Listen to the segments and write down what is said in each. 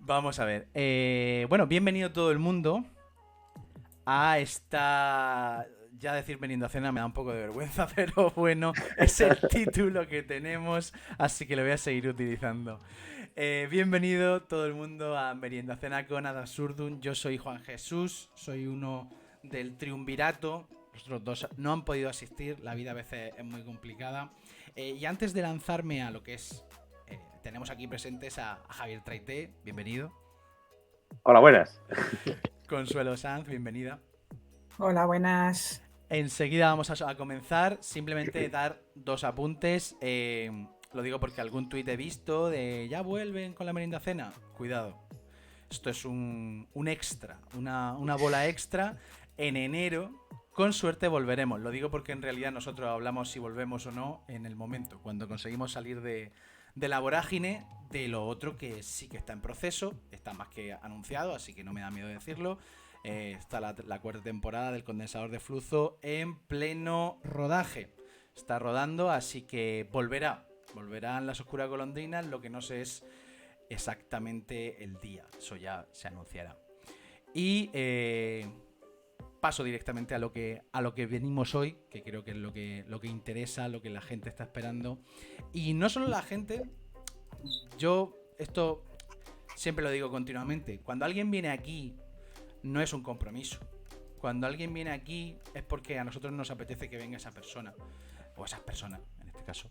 Vamos a ver. Bueno, bienvenido todo el mundo a esta... Ya decir veniendo a cena me da un poco de vergüenza, pero bueno, es el título que tenemos, así que lo voy a seguir utilizando. Bienvenido todo el mundo a Merienda Cena con Ad Absurdum. Yo soy Juan Jesús, soy uno del triunvirato. Los otros dos no han podido asistir, la vida a veces es muy complicada. Y antes de lanzarme a lo que es... tenemos aquí presentes a Javier Traité, bienvenido. Hola, buenas. Consuelo Sanz, bienvenida. Hola, buenas. Enseguida vamos a comenzar. Simplemente dar dos apuntes. Lo digo porque algún tuit he visto de ya vuelven con la merienda cena. Cuidado. Esto es un extra, una bola extra. En enero, con suerte, volveremos. Lo digo porque en realidad nosotros hablamos si volvemos o no en el momento, cuando conseguimos salir de la vorágine. De lo otro que sí que está en proceso, está más que anunciado, así que no me da miedo decirlo. Está la cuarta temporada del Condensador de Flujo en pleno rodaje. Está rodando, así que volverán las oscuras golondrinas. Lo que no sé es exactamente el día, eso ya se anunciará. Y paso directamente a lo que venimos hoy, que creo que es lo que interesa, lo que la gente está esperando. Y no solo la gente, yo esto siempre lo digo continuamente, cuando alguien viene aquí no es un compromiso. Cuando alguien viene aquí es porque a nosotros nos apetece que venga esa persona, o esas personas en este caso.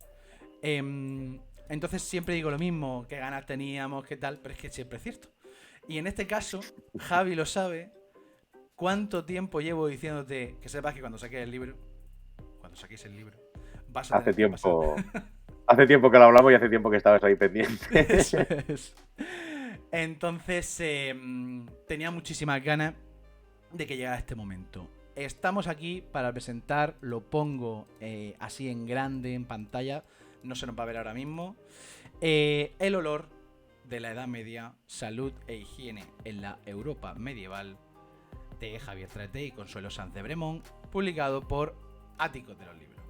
Entonces siempre digo lo mismo, qué ganas teníamos, qué tal, pero es que siempre es cierto. Y en este caso, Javi lo sabe. ¿Cuánto tiempo llevo diciéndote que sepas que cuando saques el libro, vas a tener que pasar? Hace tiempo que lo hablamos y hace tiempo que estabas ahí pendiente. Eso es. Entonces, tenía muchísimas ganas de que llegara este momento. Estamos aquí para presentar, lo pongo así en grande, en pantalla, no se nos va a ver ahora mismo, el olor de la Edad Media, salud e higiene en la Europa medieval, de Javier Traité y Consuelo Sanz de Bremont, publicado por Áticos de los Libros.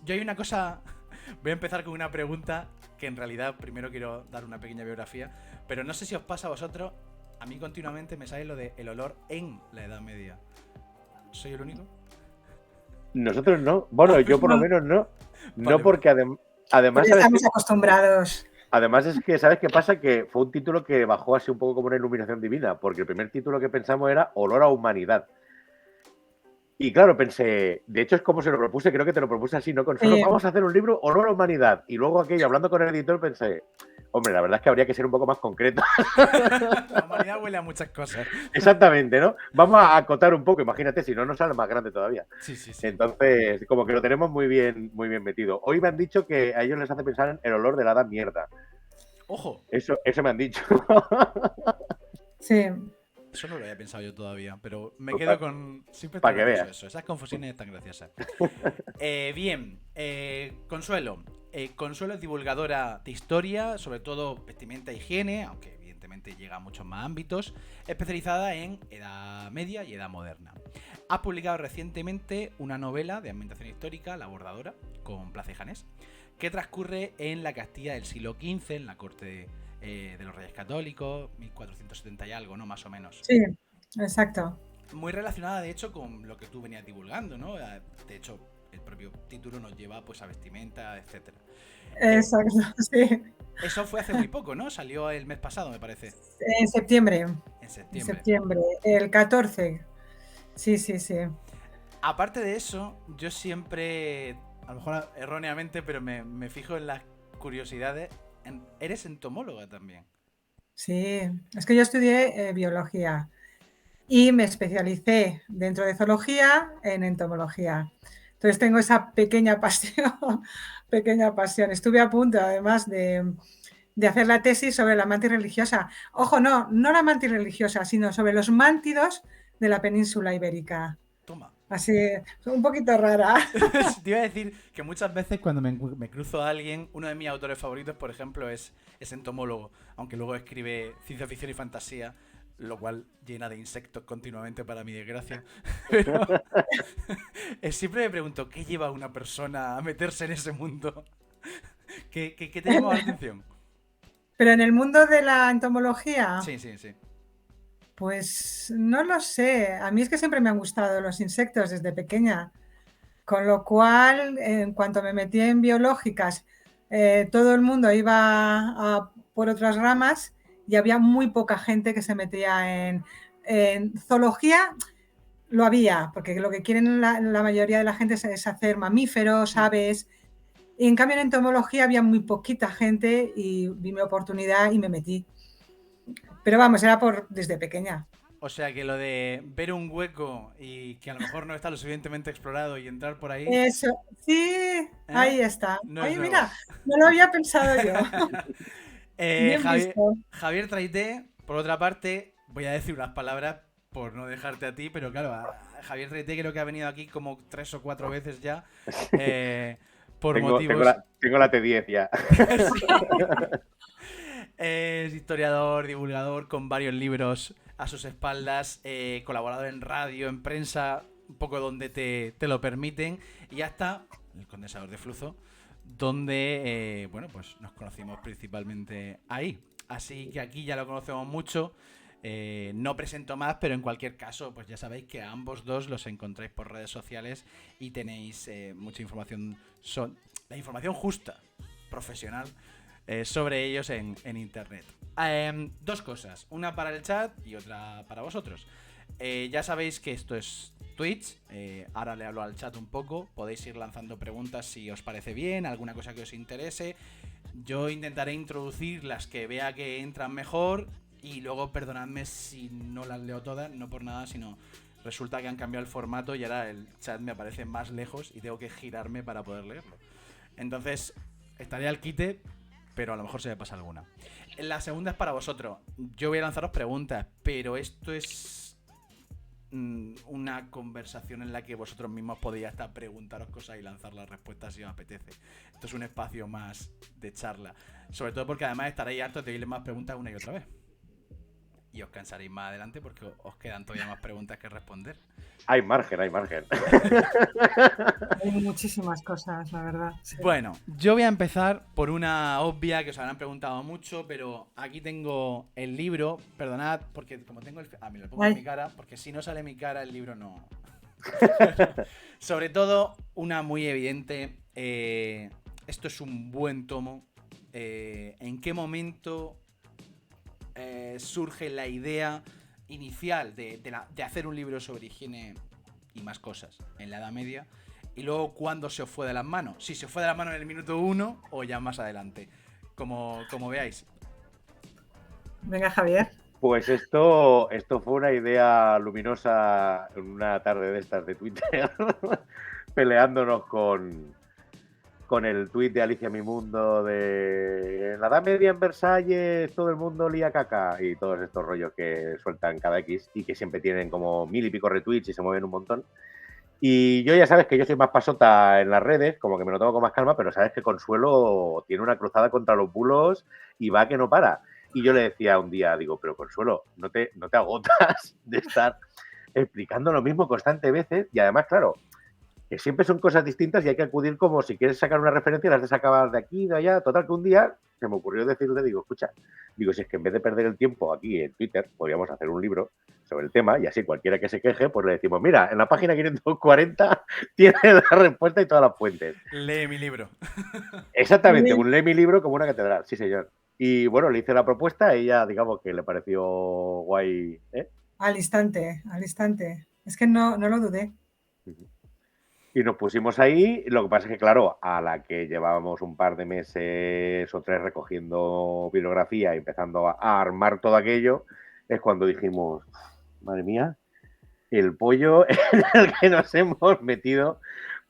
Yo hay una cosa... Voy a empezar con una pregunta que en realidad primero quiero dar una pequeña biografía, pero no sé si os pasa a vosotros, a mí continuamente me sale lo de el olor en la Edad Media. ¿Soy el único? Nosotros no. Bueno, yo por lo menos no. No, porque además... Estamos acostumbrados. Además es que, ¿sabes qué pasa? Que fue un título que bajó así un poco como una iluminación divina, porque el primer título que pensamos era Olor a Humanidad. Y claro, pensé, de hecho es como se lo propuse, creo que te lo propuse así, ¿no? Consuelo, vamos a hacer un libro Olor a Humanidad. Y luego aquello, hablando con el editor, pensé, hombre, la verdad es que habría que ser un poco más concreto. La humanidad huele a muchas cosas. Exactamente, ¿no? Vamos a acotar un poco, imagínate, si no nos sale más grande todavía. Sí. Entonces, como que lo tenemos muy bien metido. Hoy me han dicho que a ellos les hace pensar en el olor de la edad mierda. ¡Ojo! Eso me han dicho. Sí. Eso no lo había pensado yo todavía, pero me quedo con... Siempre para que veas. Eso. Esas confusiones están graciosas. Bien, Consuelo. Consuelo es divulgadora de historia, sobre todo vestimenta e higiene, aunque evidentemente llega a muchos más ámbitos, especializada en Edad Media y Edad Moderna. Ha publicado recientemente una novela de ambientación histórica, La Bordadora, con Plaza y Janés, que transcurre en la Castilla del siglo XV, en la corte de los Reyes Católicos, 1470 y algo, ¿no? Más o menos. Sí, exacto. Muy relacionada, de hecho, con lo que tú venías divulgando, ¿no? De hecho, el propio título nos lleva pues a vestimenta, etcétera. Exacto, sí. Eso fue hace muy poco, ¿no? Salió el mes pasado, me parece. En septiembre. En septiembre. El 14. Sí. Aparte de eso, yo siempre, a lo mejor erróneamente, pero me fijo en las curiosidades. ¿Eres entomóloga también? Sí, es que yo estudié biología y me especialicé dentro de zoología en entomología. Entonces tengo esa pequeña pasión. Estuve a punto, además, de hacer la tesis sobre la mantis religiosa. Ojo, no la mantis religiosa, sino sobre los mántidos de la península ibérica. Toma. Así, un poquito rara. Te iba a decir que muchas veces cuando me cruzo a alguien, uno de mis autores favoritos, por ejemplo, es entomólogo, aunque luego escribe ciencia ficción y fantasía, lo cual llena de insectos continuamente para mi desgracia. Pero siempre me pregunto, ¿qué lleva a una persona a meterse en ese mundo? ¿Qué te llama la atención? Pero en el mundo de la entomología, Sí, sí, sí. pues no lo sé. A mí es que siempre me han gustado los insectos desde pequeña. Con lo cual, en cuanto me metí en biológicas, todo el mundo iba por otras ramas y había muy poca gente que se metía en zoología. Lo había, porque lo que quieren la mayoría de la gente es hacer mamíferos, aves. Y en cambio en entomología había muy poquita gente y vi mi oportunidad y me metí. Pero vamos, era por desde pequeña. O sea que lo de ver un hueco y que a lo mejor no está lo suficientemente explorado y entrar por ahí, Eso, sí, ¿eh? ahí está. No es Oye, nuevo. mira, no lo había pensado yo. Bien Javier, visto. Javier Traité, por otra parte, voy a decir unas palabras por no dejarte a ti, pero claro, Javier Traité creo que ha venido aquí como 3 o 4 veces ya. Por motivos. Tengo la T10 ya. Sí. Es historiador, divulgador, con varios libros a sus espaldas, colaborador en radio, en prensa, un poco donde te lo permiten. Y ya está, el condensador de flujo, donde, bueno, pues nos conocimos principalmente ahí. Así que aquí ya lo conocemos mucho. No presento más, pero en cualquier caso, pues ya sabéis que a ambos dos los encontráis por redes sociales y tenéis mucha información, la información justa, profesional, sobre ellos en internet. Dos cosas, una para el chat y otra para vosotros. Ya sabéis que esto es Twitch, ahora le hablo al chat un poco, podéis ir lanzando preguntas si os parece bien, alguna cosa que os interese. Yo intentaré introducir las que vea que entran mejor y luego perdonadme si no las leo todas, no por nada, sino resulta que han cambiado el formato y ahora el chat me aparece más lejos y tengo que girarme para poder leerlo. Entonces, estaré al quite, pero a lo mejor se me pasa alguna. La segunda es para vosotros. Yo voy a lanzaros preguntas, pero esto es una conversación en la que vosotros mismos podéis hasta preguntaros cosas y lanzar las respuestas si os apetece. Esto es un espacio más de charla. Sobre todo porque además estaréis hartos de oírle más preguntas una y otra vez. Y os cansaréis más adelante porque os quedan todavía más preguntas que responder. Hay margen, hay margen. Hay muchísimas cosas, la verdad. Sí. Bueno, yo voy a empezar por una obvia que os habrán preguntado mucho, pero aquí tengo el libro. Perdonad, porque como tengo el... me lo pongo en mi cara, porque si no sale mi cara, el libro no... Sobre todo, una muy evidente. Esto es un buen tomo. ¿En qué momento surge la idea inicial de hacer un libro sobre higiene y más cosas en la Edad Media? Y luego, ¿cuándo se os fue de las manos? Si se os fue de las manos en el minuto 1 o ya más adelante. Como veáis. Venga, Javier. Pues esto fue una idea luminosa en una tarde de estas de Twitter, peleándonos con el tuit de Alicia Mi Mundo de en la Edad Media en Versalles todo el mundo lía caca y todos estos rollos que sueltan cada X y que siempre tienen como 1000 y pico retweets y se mueven un montón. Y yo ya sabes que yo soy más pasota en las redes, como que me lo tomo con más calma, pero sabes que Consuelo tiene una cruzada contra los bulos y va que no para. Y yo le decía un día, digo, pero Consuelo, no te agotas de estar explicando lo mismo constantes veces. Y además, claro, que siempre son cosas distintas y hay que acudir como si quieres sacar una referencia, las de sacar de aquí, de allá. Total, que un día se me ocurrió decirle, digo, escucha, digo, si es que en vez de perder el tiempo aquí en Twitter, podríamos hacer un libro sobre el tema y así cualquiera que se queje, pues le decimos, mira, en la página 540 tiene la respuesta y todas las fuentes. Lee mi libro. Exactamente, un lee mi libro como una catedral, sí señor. Y bueno, le hice la propuesta, a ella digamos que le pareció guay, ¿eh? Al instante, al instante. Es que no lo dudé. Y nos pusimos ahí, lo que pasa es que, claro, a la que llevábamos un par de meses o 3 recogiendo bibliografía y empezando a armar todo aquello, es cuando dijimos, madre mía, el pollo en el que nos hemos metido,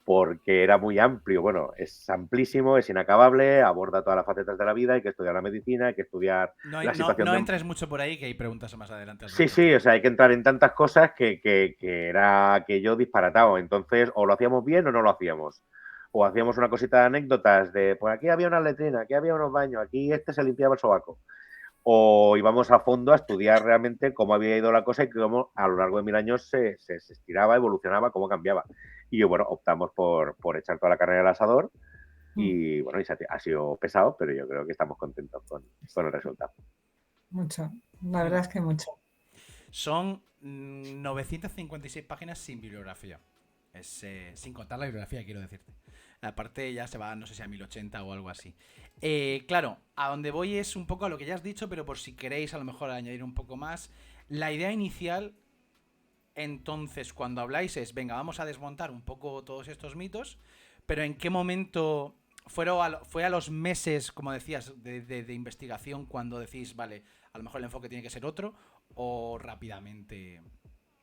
porque era muy amplio. Bueno, es amplísimo, es inacabable, aborda todas las facetas de la vida, hay que estudiar la medicina, hay que estudiar la situación no entres mucho por ahí, que hay preguntas más adelante. Sí, sí, o sea, hay que entrar en tantas cosas que era aquello disparatado. Entonces, o lo hacíamos bien o no lo hacíamos. O hacíamos una cosita de anécdotas de, pues aquí había una letrina, aquí había unos baños, aquí se limpiaba el sobaco. O íbamos a fondo a estudiar realmente cómo había ido la cosa y cómo a lo largo de 1000 años se estiraba, evolucionaba, cómo cambiaba. Y yo, bueno, optamos por echar toda la carne al asador Y bueno, ha sido pesado, pero yo creo que estamos contentos con el resultado. Mucho. La verdad es que mucho. Son 956 páginas sin bibliografía. Sin contar la bibliografía, quiero decirte. Aparte ya se va, no sé si a 1080 o algo así. Claro, a donde voy es un poco a lo que ya has dicho, pero por si queréis a lo mejor añadir un poco más. La idea inicial, entonces, cuando habláis es, venga, vamos a desmontar un poco todos estos mitos, pero ¿en qué momento fue a los meses, como decías, de investigación cuando decís, vale, a lo mejor el enfoque tiene que ser otro, o rápidamente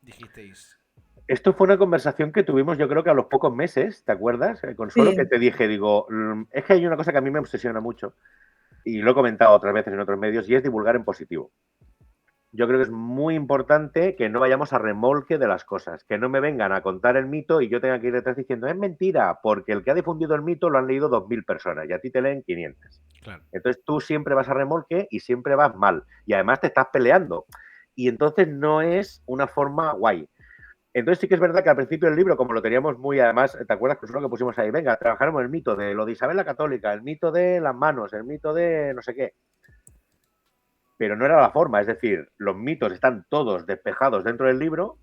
dijisteis? Esto fue una conversación que tuvimos, yo creo que a los pocos meses, ¿te acuerdas? Consuelo, Sí. que te dije, digo, es que hay una cosa que a mí me obsesiona mucho, y lo he comentado otras veces en otros medios, y es divulgar en positivo. Yo creo que es muy importante que no vayamos a remolque de las cosas, que no me vengan a contar el mito y yo tenga que ir detrás diciendo, es mentira, porque el que ha difundido el mito lo han leído 2.000 personas y a ti te leen 500. Claro. Entonces tú siempre vas a remolque y siempre vas mal. Y además te estás peleando. Y entonces no es una forma guay. Entonces sí que es verdad que al principio del libro, como lo teníamos muy, además, ¿te acuerdas que que pusimos ahí? Venga, trabajaremos el mito de lo de Isabel la Católica, el mito de las manos, el mito de no sé qué. Pero no era la forma, es decir, los mitos están todos despejados dentro del libro,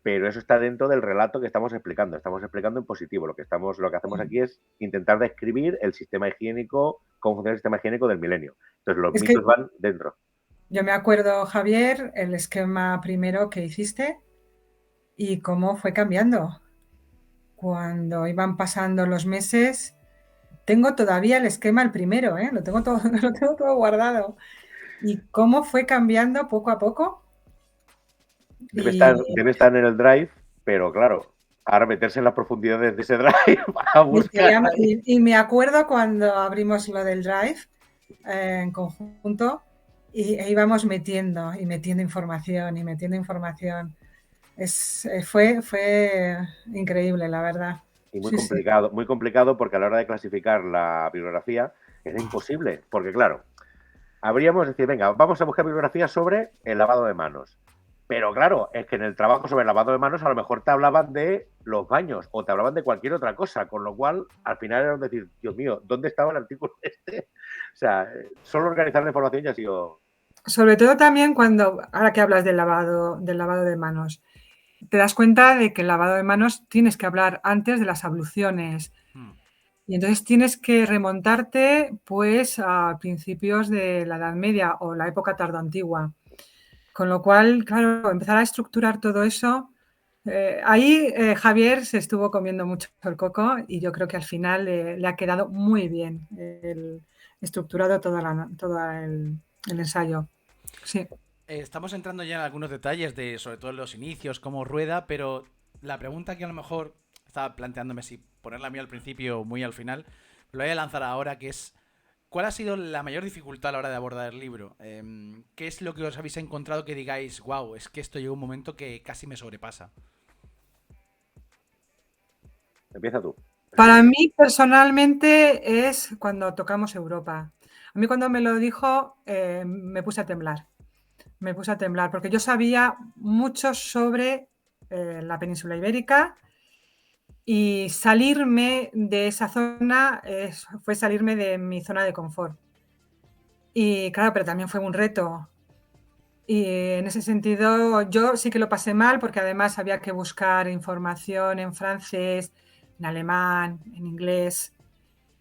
pero eso está dentro del relato que estamos explicando. Estamos explicando en positivo. Lo que hacemos aquí es intentar describir el sistema higiénico, cómo funciona el sistema higiénico del milenio. Entonces los mitos van dentro. Yo me acuerdo, Javier, el esquema primero que hiciste y cómo fue cambiando. Cuando iban pasando los meses, tengo todavía el esquema, el primero, lo tengo todo guardado. Y cómo fue cambiando poco a poco. Debe estar en el drive, pero claro, ahora meterse en las profundidades de ese drive a buscar. Y me acuerdo cuando abrimos lo del drive en conjunto e íbamos metiendo información y metiendo información. Fue increíble, la verdad. Y muy complicado porque a la hora de clasificar la bibliografía era imposible, porque claro, habríamos decir, venga, vamos a buscar bibliografía sobre el lavado de manos. Pero claro, es que en el trabajo sobre el lavado de manos a lo mejor te hablaban de los baños o te hablaban de cualquier otra cosa, con lo cual al final era decir, Dios mío, ¿dónde estaba el artículo este? O sea, solo organizar la información ya ha sido... Sobre todo también ahora que hablas del lavado de manos, te das cuenta de que el lavado de manos tienes que hablar antes de las abluciones. Y entonces tienes que remontarte pues a principios de la Edad Media o la época tardoantigua. Con lo cual, claro, empezar a estructurar todo eso, ahí Javier se estuvo comiendo mucho el coco y yo creo que al final le ha quedado muy bien estructurado todo el ensayo. Sí. Estamos entrando ya en algunos detalles de, sobre todo en los inicios, cómo rueda, pero la pregunta que a lo mejor estaba planteándome si ponerla a mí al principio o muy al final, lo voy a lanzar ahora, que es ¿cuál ha sido la mayor dificultad a la hora de abordar el libro? ¿Qué es lo que os habéis encontrado que digáis, wow, es que esto llega un momento que casi me sobrepasa? Empieza tú. Para mí personalmente es cuando tocamos Europa. A mí cuando me lo dijo me puse a temblar. Me puse a temblar porque yo sabía mucho sobre la península ibérica y salirme de esa zona fue salirme de mi zona de confort. Y claro, pero también fue un reto. Y en ese sentido yo sí que lo pasé mal porque además había que buscar información en francés, en alemán, en inglés.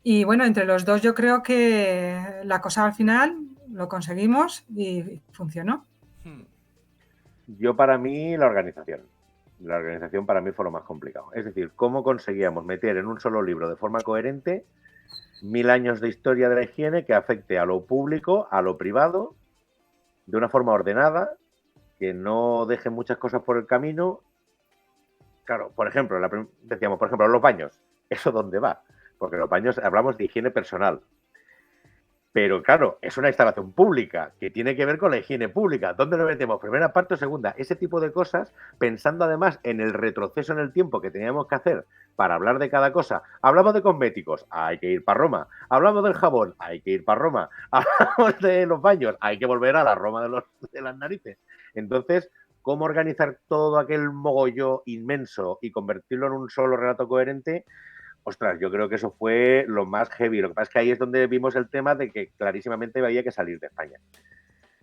Y bueno, entre los dos yo creo que la cosa al final lo conseguimos y funcionó. Yo para mí la organización. La organización para mí fue lo más complicado. Es decir, cómo conseguíamos meter en un solo libro de forma coherente 1000 años de historia de la higiene que afecte a lo público, a lo privado, de una forma ordenada, que no deje muchas cosas por el camino. Claro, por ejemplo, decíamos, por ejemplo, los baños. ¿Eso dónde va? Porque los baños hablamos de higiene personal. Pero claro, es una instalación pública que tiene que ver con la higiene pública. ¿Dónde lo metemos? ¿Primera parte o segunda? Ese tipo de cosas, pensando además en el retroceso en el tiempo que teníamos que hacer para hablar de cada cosa. Hablamos de cosméticos, hay que ir para Roma. Hablamos del jabón, hay que ir para Roma. Hablamos de los baños, hay que volver a la Roma de las narices. Entonces, ¿cómo organizar todo aquel mogollo inmenso y convertirlo en un solo relato coherente? ostras, yo creo que eso fue lo más heavy. Lo que pasa es que ahí es donde vimos el tema de que clarísimamente había que salir de España.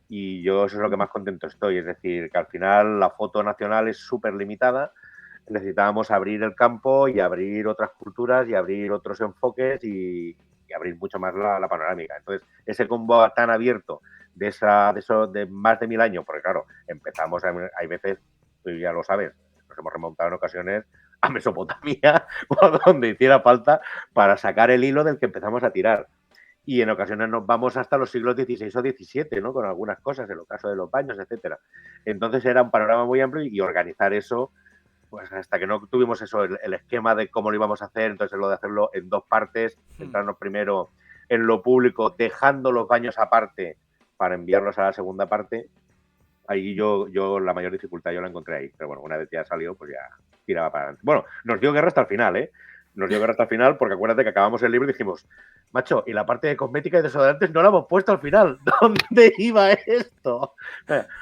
Y yo eso es lo que más contento estoy. Es decir, que al final la foto nacional es súper limitada. Necesitábamos abrir el campo y abrir otras culturas y abrir otros enfoques y abrir mucho más la panorámica. Entonces, ese combo tan abierto de eso de más de 1000 años, porque claro, empezamos, hay veces, tú ya lo sabes, nos hemos remontado en ocasiones a Mesopotamia o donde hiciera falta para sacar el hilo del que empezamos a tirar. Y en ocasiones nos vamos hasta los siglos XVI o XVII, ¿no? Con algunas cosas, en el caso de los baños, etcétera. Entonces era un panorama muy amplio y organizar eso, pues hasta que no tuvimos eso, el esquema de cómo lo íbamos a hacer, entonces lo de hacerlo en 2 partes, centrarnos primero en lo público, dejando los baños aparte para enviarlos a la segunda parte. Ahí yo la mayor dificultad yo la encontré ahí, pero bueno, una vez ya salió, pues ya tiraba para adelante. Bueno, nos dio guerra hasta el final, ¿eh? Nos dio guerra hasta el final porque acuérdate que acabamos el libro y dijimos, macho, y la parte de cosmética y desodorantes no la hemos puesto al final. ¿Dónde iba esto?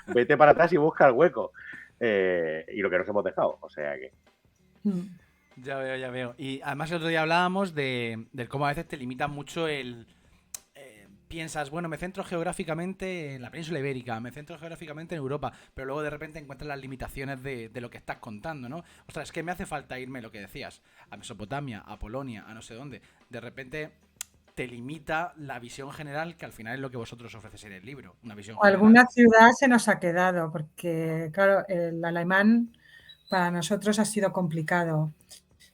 Vete para atrás y busca el hueco. Y lo que nos hemos dejado, o sea que... Ya veo, ya veo. Y además el otro día hablábamos de cómo a veces te limita mucho el... piensas, bueno, me centro geográficamente en la península ibérica, me centro geográficamente en Europa, pero luego de repente encuentras las limitaciones de lo que estás contando, ¿no? Ostras, es que me hace falta irme, lo que decías, a Mesopotamia, a Polonia, a no sé dónde. De repente te limita la visión general, que al final es lo que vosotros ofrecéis en el libro, una visión O general. alguna ciudad se nos ha quedado, porque, claro, el alemán para nosotros ha sido complicado.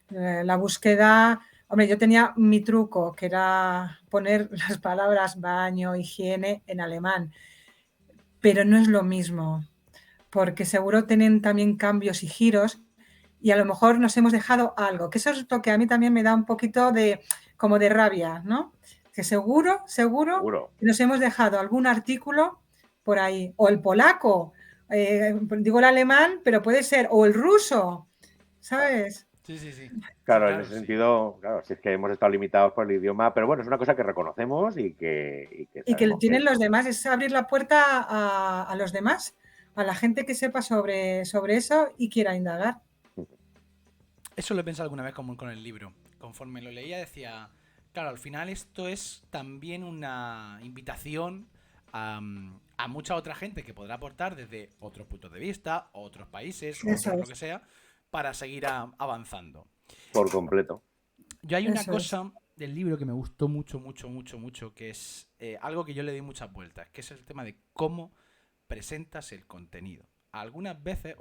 La búsqueda, hombre, yo tenía mi truco, que era poner las palabras baño, higiene en alemán, pero no es lo mismo, porque seguro tienen también cambios y giros y a lo mejor nos hemos dejado algo, que eso es lo que a mí también me da un poquito de, como de rabia, ¿no? Que seguro que nos hemos dejado algún artículo por ahí, o el polaco, digo el alemán, pero puede ser, o el ruso, ¿sabes? Sí, sí, sí. Claro, Sí, en ese sentido, claro, si es que hemos estado limitados por el idioma, pero bueno, es una cosa que reconocemos y que tienen los demás, es abrir la puerta a los demás, a la gente que sepa sobre eso y quiera indagar. Eso lo he pensado alguna vez como con el libro. Conforme lo leía decía, claro, al final esto es también una invitación a mucha otra gente que podrá aportar desde otros puntos de vista, otros países, lo que sea, para seguir avanzando. Por completo. Yo hay una cosa del libro que me gustó mucho, que es algo que yo le di muchas vueltas, que es el tema de cómo presentas el contenido. Algunas veces,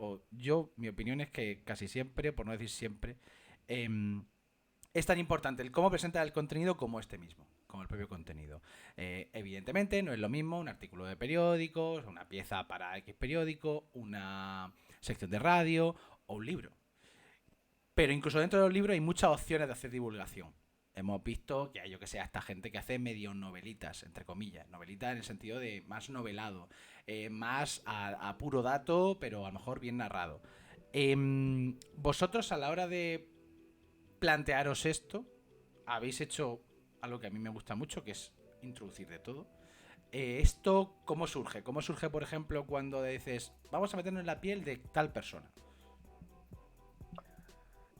mi opinión es que casi siempre, por no decir siempre, es tan importante el cómo presentas el contenido como este mismo, como el propio contenido. Evidentemente no es lo mismo un artículo de periódicos, una pieza para X periódico, una sección de radio o un libro. Pero incluso dentro de los libros hay muchas opciones de hacer divulgación. Hemos visto que hay, yo que sé, esta gente que hace medio novelitas, entre comillas. Novelitas en el sentido de más novelado, más a puro dato, pero a lo mejor bien narrado. Vosotros a la hora de plantearos esto, habéis hecho algo que a mí me gusta mucho, que es introducir de todo. ¿Esto cómo surge? ¿Cómo surge, por ejemplo, cuando dices, vamos a meternos en la piel de tal persona?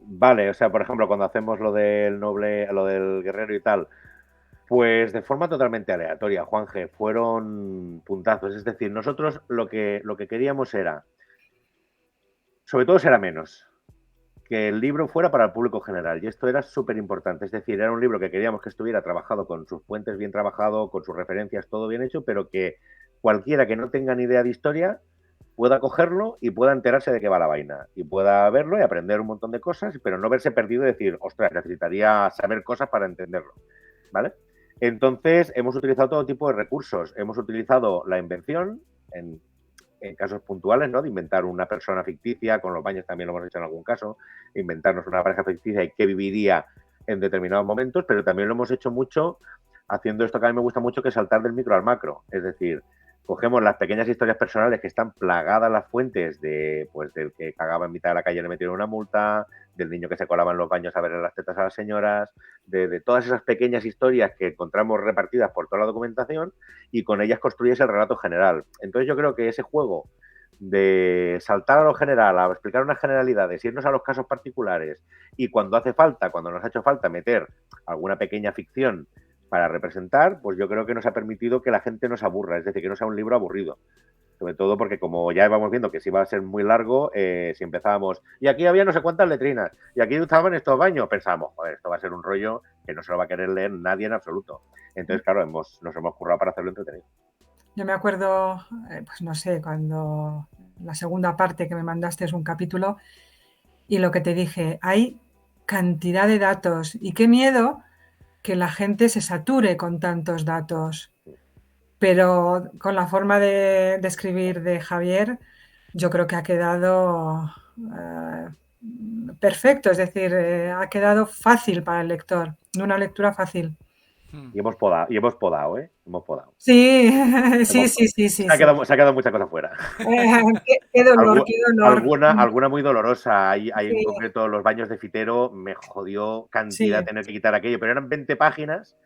Vale, o sea, por ejemplo, cuando hacemos lo del noble, lo del guerrero y tal, pues de forma totalmente aleatoria, Juanje, fueron puntazos. Es decir, nosotros lo que queríamos era, sobre todo será menos, que el libro fuera para el público general, y esto era súper importante. Es decir, era un libro que queríamos que estuviera trabajado con sus puentes bien trabajado, con sus referencias, todo bien hecho, pero que cualquiera que no tenga ni idea de historia pueda cogerlo y pueda enterarse de qué va la vaina. Y pueda verlo y aprender un montón de cosas, pero no verse perdido y decir, ostras, necesitaría saber cosas para entenderlo. ¿Vale? Entonces, hemos utilizado todo tipo de recursos. Hemos utilizado la invención en casos puntuales, ¿no? De inventar una persona ficticia, con los baños también lo hemos hecho en algún caso, inventarnos una pareja ficticia y qué viviría en determinados momentos, pero también lo hemos hecho mucho haciendo esto que a mí me gusta mucho, que es saltar del micro al macro. Es decir, cogemos las pequeñas historias personales que están plagadas las fuentes de, pues, del que cagaba en mitad de la calle y le metieron una multa, del niño que se colaba en los baños a ver las tetas a las señoras, de todas esas pequeñas historias que encontramos repartidas por toda la documentación y con ellas construyes el relato general. Entonces yo creo que ese juego de saltar a lo general, a explicar unas generalidades, irnos a los casos particulares y cuando hace falta, cuando nos ha hecho falta meter alguna pequeña ficción para representar, pues yo creo que nos ha permitido que la gente no se aburra, es decir, que no sea un libro aburrido. Sobre todo porque como ya íbamos viendo que si iba a ser muy largo, si empezábamos, y aquí había no sé cuántas letrinas, y aquí estaban estos baños, pensábamos, joder, esto va a ser un rollo que no se lo va a querer leer nadie en absoluto. Entonces, claro, nos hemos currado para hacerlo entretenido. Yo me acuerdo, pues no sé, cuando la segunda parte que me mandaste es un capítulo y lo que te dije, hay cantidad de datos y qué miedo que la gente se sature con tantos datos. Pero con la forma de escribir de Javier, yo creo que ha quedado perfecto, es decir, ha quedado fácil para el lector, una lectura fácil. Y hemos podado, ¿eh? Hemos podado. Sí, sí. Se ha quedado mucha cosa fuera. Qué dolor, qué dolor. Alguna muy dolorosa. Hay en concreto los baños de Fitero, me jodió cantidad tener que quitar aquello, pero eran 20 páginas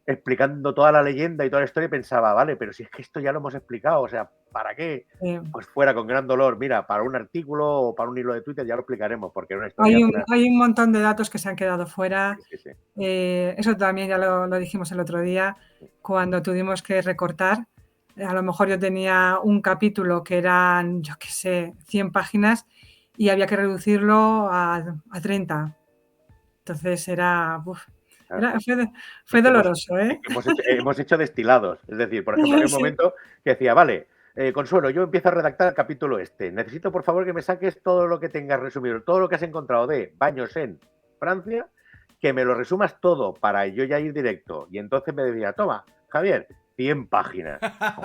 explicando toda la leyenda y toda la historia y pensaba, vale, pero si es que esto ya lo hemos explicado, o sea, ¿para qué? Pues fuera, con gran dolor. Mira, para un artículo o para un hilo de Twitter ya lo explicaremos, porque era una historia... Hay un montón de datos que se han quedado fuera. Sí. Eso también ya lo dijimos el otro día, cuando tuvimos que recortar. A lo mejor yo tenía un capítulo que eran, yo qué sé, 100 páginas y había que reducirlo a 30. Entonces fue doloroso, ¿eh? Hemos hecho destilados. Es decir, por ejemplo, hay un momento que decía, vale, Consuelo, yo empiezo a redactar el capítulo este. Necesito, por favor, que me saques todo lo que tengas resumido, todo lo que has encontrado de baños en Francia, que me lo resumas todo para yo ya ir directo. Y entonces me decía, toma, Javier, 100 páginas.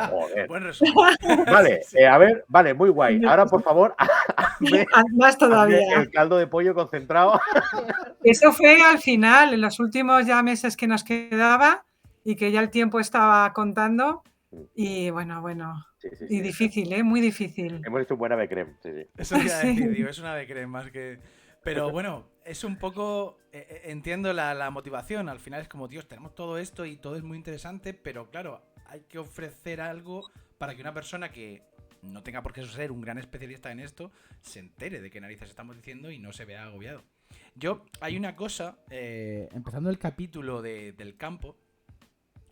Joder. Buen resumen. Vale, a ver, vale, muy guay. Ahora, por favor, más todavía. El caldo de pollo concentrado. Eso fue al final, en los últimos ya meses que nos quedaba y que ya el tiempo estaba contando. Y bueno. Sí, difícil, muy difícil. Hemos hecho un buen ave creme. Sí. Eso te iba a decir, digo, es un ave creme más que... Pero bueno, es un poco... entiendo la motivación. Al final es como, Dios, tenemos todo esto y todo es muy interesante, pero claro, hay que ofrecer algo para que una persona que no tenga por qué ser un gran especialista en esto se entere de qué narices estamos diciendo y no se vea agobiado. Hay una cosa, empezando el capítulo del campo,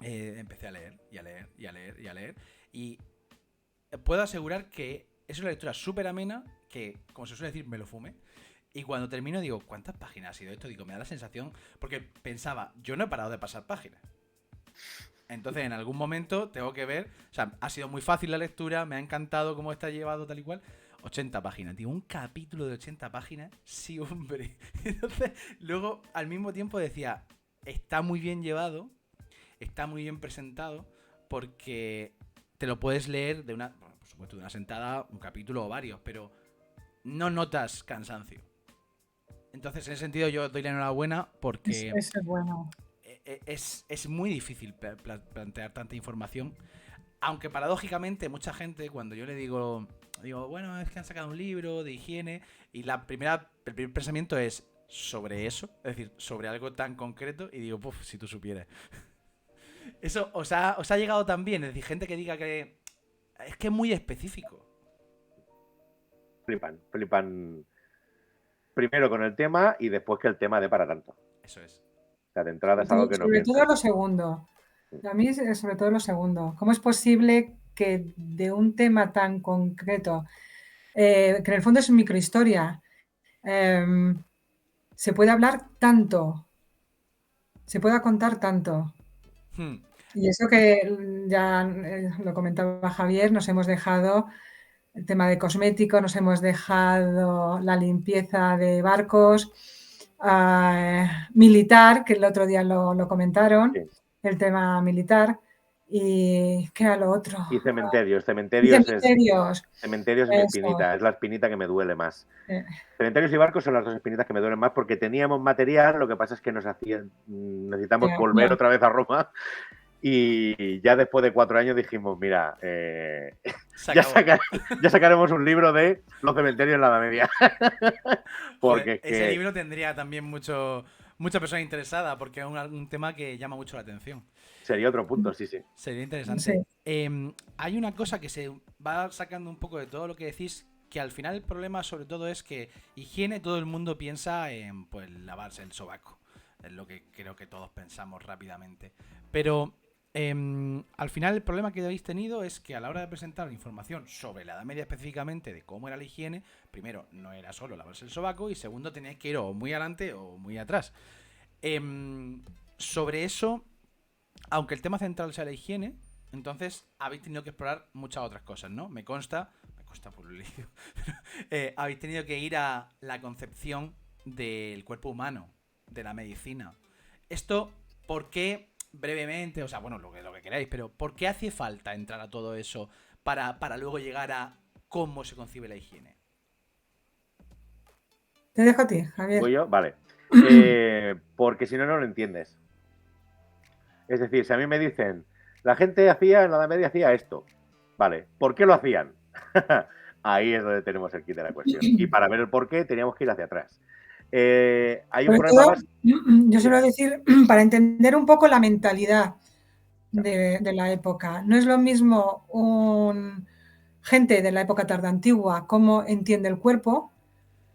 empecé a leer y puedo asegurar que es una lectura súper amena que, como se suele decir, me lo fume. Y cuando termino digo, ¿cuántas páginas ha sido esto? Digo, me da la sensación, porque pensaba, yo no he parado de pasar páginas. Entonces, en algún momento tengo que ver, o sea, ha sido muy fácil la lectura, me ha encantado cómo está llevado tal y cual. 80 páginas, tío, un capítulo de 80 páginas, sí, hombre. Entonces, luego, al mismo tiempo decía, está muy bien llevado, está muy bien presentado, porque te lo puedes leer por supuesto, de una sentada, un capítulo o varios, pero no notas cansancio. Entonces, en ese sentido, yo doy la enhorabuena porque es bueno. Es muy difícil plantear tanta información. Aunque paradójicamente, mucha gente, cuando yo le digo, bueno, es que han sacado un libro de higiene, y el primer pensamiento es sobre eso, es decir, sobre algo tan concreto, y digo, puf, si tú supieras. ¿Eso os ha llegado también? Es decir, gente que diga que es que es muy específico. Flipan. Primero con el tema y después que el tema dé para tanto. Eso es. O sea, de entrada es algo que no Sobre pienso. todo lo segundo. A mí es sobre todo lo segundo. ¿Cómo es posible que de un tema tan concreto, que en el fondo es una microhistoria, se pueda hablar tanto, se pueda contar tanto? Y eso que ya lo comentaba Javier, nos hemos dejado el tema de cosméticos, nos hemos dejado la limpieza de barcos, militar, que el otro día lo comentaron, sí. El tema militar, y ¿qué era lo otro? Y cementerios. Cementerios es mi espinita, es la espinita que me duele más. Cementerios y barcos son las dos espinitas que me duelen más porque teníamos material, lo que pasa es que necesitamos volver otra vez a Roma. Y ya después de 4 años dijimos, mira, ya sacaremos un libro de los cementerios en la Edad Media. Porque ese libro tendría también mucha persona interesada, porque es un tema que llama mucho la atención. Sería otro punto, sí. Sería interesante. Sí. Hay una cosa que va sacando un poco de todo lo que decís, que al final el problema sobre todo es que higiene todo el mundo piensa en pues lavarse el sobaco. Es lo que creo que todos pensamos rápidamente. Pero al final el problema que habéis tenido es que a la hora de presentar información sobre la Edad Media específicamente de cómo era la higiene, primero no era solo lavarse el sobaco y segundo teníais que ir o muy adelante o muy atrás. Sobre eso, aunque el tema central sea la higiene, entonces habéis tenido que explorar muchas otras cosas, ¿no? Me consta por un lío, habéis tenido que ir a la concepción del cuerpo humano, de la medicina. Esto, ¿por qué brevemente? O sea, bueno, lo que queráis, pero ¿por qué hace falta entrar a todo eso para luego llegar a cómo se concibe la higiene? Te dejo a ti, Javier. ¿Voy yo? Vale. Porque si no, no lo entiendes. Es decir, si a mí me dicen, la gente hacía, en la Edad Media hacía esto. Vale, ¿por qué lo hacían? Ahí es donde tenemos el kit de la cuestión. Y para ver el por qué teníamos que ir hacia atrás. Hay un Sobre problema todo, más. yo suelo decir, para entender un poco la mentalidad de la época. No es lo mismo gente de la época tardantigua, cómo entiende el cuerpo,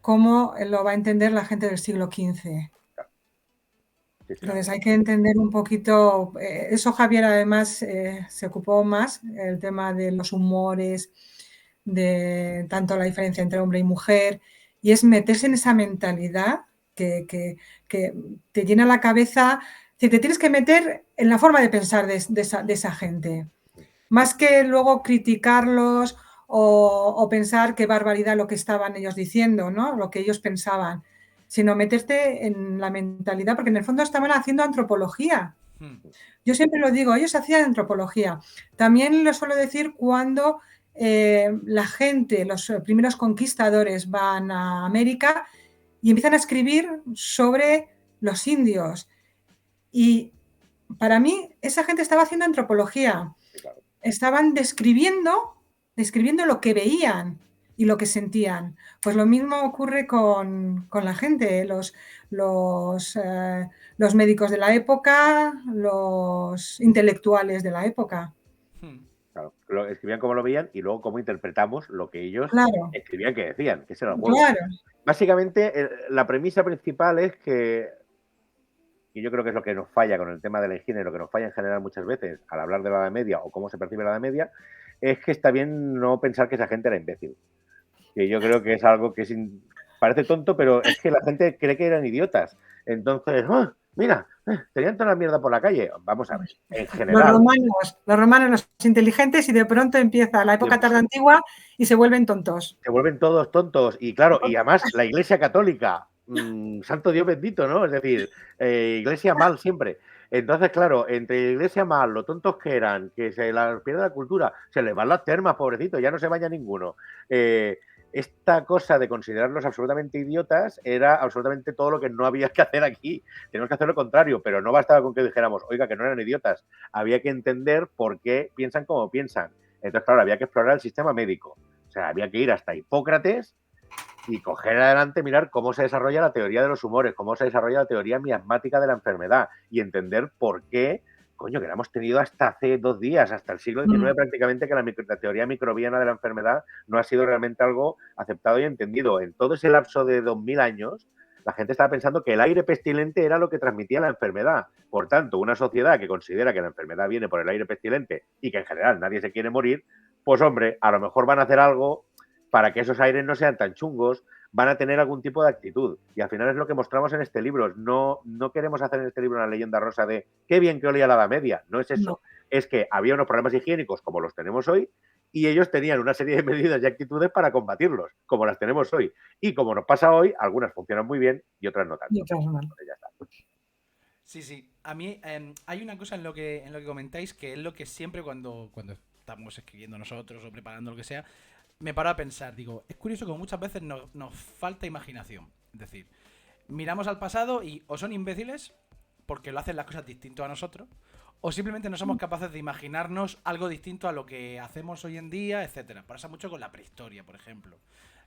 cómo lo va a entender la gente del siglo XV. Sí, sí. Entonces hay que entender un poquito, eso Javier además se ocupó más, el tema de los humores, de tanto la diferencia entre hombre y mujer, y es meterse en esa mentalidad que te llena la cabeza, que te tienes que meter en la forma de pensar de esa gente, más que luego criticarlos o pensar qué barbaridad lo que estaban ellos diciendo, ¿no? Lo que ellos pensaban, sino meterte en la mentalidad, porque en el fondo estaban haciendo antropología. Yo siempre lo digo, ellos hacían antropología. También lo suelo decir cuando la gente, los primeros conquistadores van a América y empiezan a escribir sobre los indios. Y para mí, esa gente estaba haciendo antropología. Sí, claro. Estaban describiendo lo que veían y lo que sentían. Pues lo mismo ocurre con la gente, los médicos de la época, los intelectuales de la época. Claro, lo escribían como lo veían y luego cómo interpretamos lo que ellos Claro, escribían que decían, que ese era el juego. claro. Básicamente, la premisa principal es que, y yo creo que es lo que nos falla con el tema de la higiene, lo que nos falla en general muchas veces al hablar de la Edad Media o cómo se percibe la Edad Media, es que está bien no pensar que esa gente era imbécil. Que yo creo que es algo que parece tonto, pero es que la gente cree que eran idiotas. Entonces, ¡oh, mira! Tenían toda la mierda por la calle. Vamos a ver, en general. Los romanos, los inteligentes, y de pronto empieza la época tardantigua y se vuelven tontos. Se vuelven todos tontos. Y claro, y además la Iglesia Católica, santo Dios bendito, ¿no? Es decir, Iglesia mal siempre. Entonces, claro, entre Iglesia mal, lo tontos que eran, que se les pierde la cultura, se les van las termas, pobrecito, ya no se baña ninguno. Esta cosa de considerarlos absolutamente idiotas era absolutamente todo lo que no había que hacer aquí. Tenemos que hacer lo contrario, pero no bastaba con que dijéramos, oiga, que no eran idiotas. Había que entender por qué piensan como piensan. Entonces, claro, había que explorar el sistema médico. O sea, había que ir hasta Hipócrates y coger adelante, mirar cómo se desarrolla la teoría de los humores, cómo se desarrolla la teoría miasmática de la enfermedad y entender por qué, coño, que la hemos tenido hasta hace 2 días, hasta el siglo XIX prácticamente, que la teoría microbiana de la enfermedad no ha sido realmente algo aceptado y entendido. En todo ese lapso de 2000 años, la gente estaba pensando que el aire pestilente era lo que transmitía la enfermedad. Por tanto, una sociedad que considera que la enfermedad viene por el aire pestilente y que en general nadie se quiere morir, pues hombre, a lo mejor van a hacer algo para que esos aires no sean tan chungos, van a tener algún tipo de actitud. Y al final es lo que mostramos en este libro. No queremos hacer en este libro una leyenda rosa de qué bien que olía la Edad Media. No es eso. No. Es que había unos problemas higiénicos como los tenemos hoy y ellos tenían una serie de medidas y actitudes para combatirlos, como las tenemos hoy. Y como nos pasa hoy, algunas funcionan muy bien y otras no tanto. Y otras mal. Ya está. Sí. A mí hay una cosa en lo que comentáis que es lo que siempre cuando estamos escribiendo nosotros o preparando lo que sea, me paro a pensar. Digo, es curioso que muchas veces nos falta imaginación. Es decir, miramos al pasado y o son imbéciles porque lo hacen las cosas distinto a nosotros, o simplemente no somos capaces de imaginarnos algo distinto a lo que hacemos hoy en día, etcétera. Pasa mucho con la prehistoria, por ejemplo.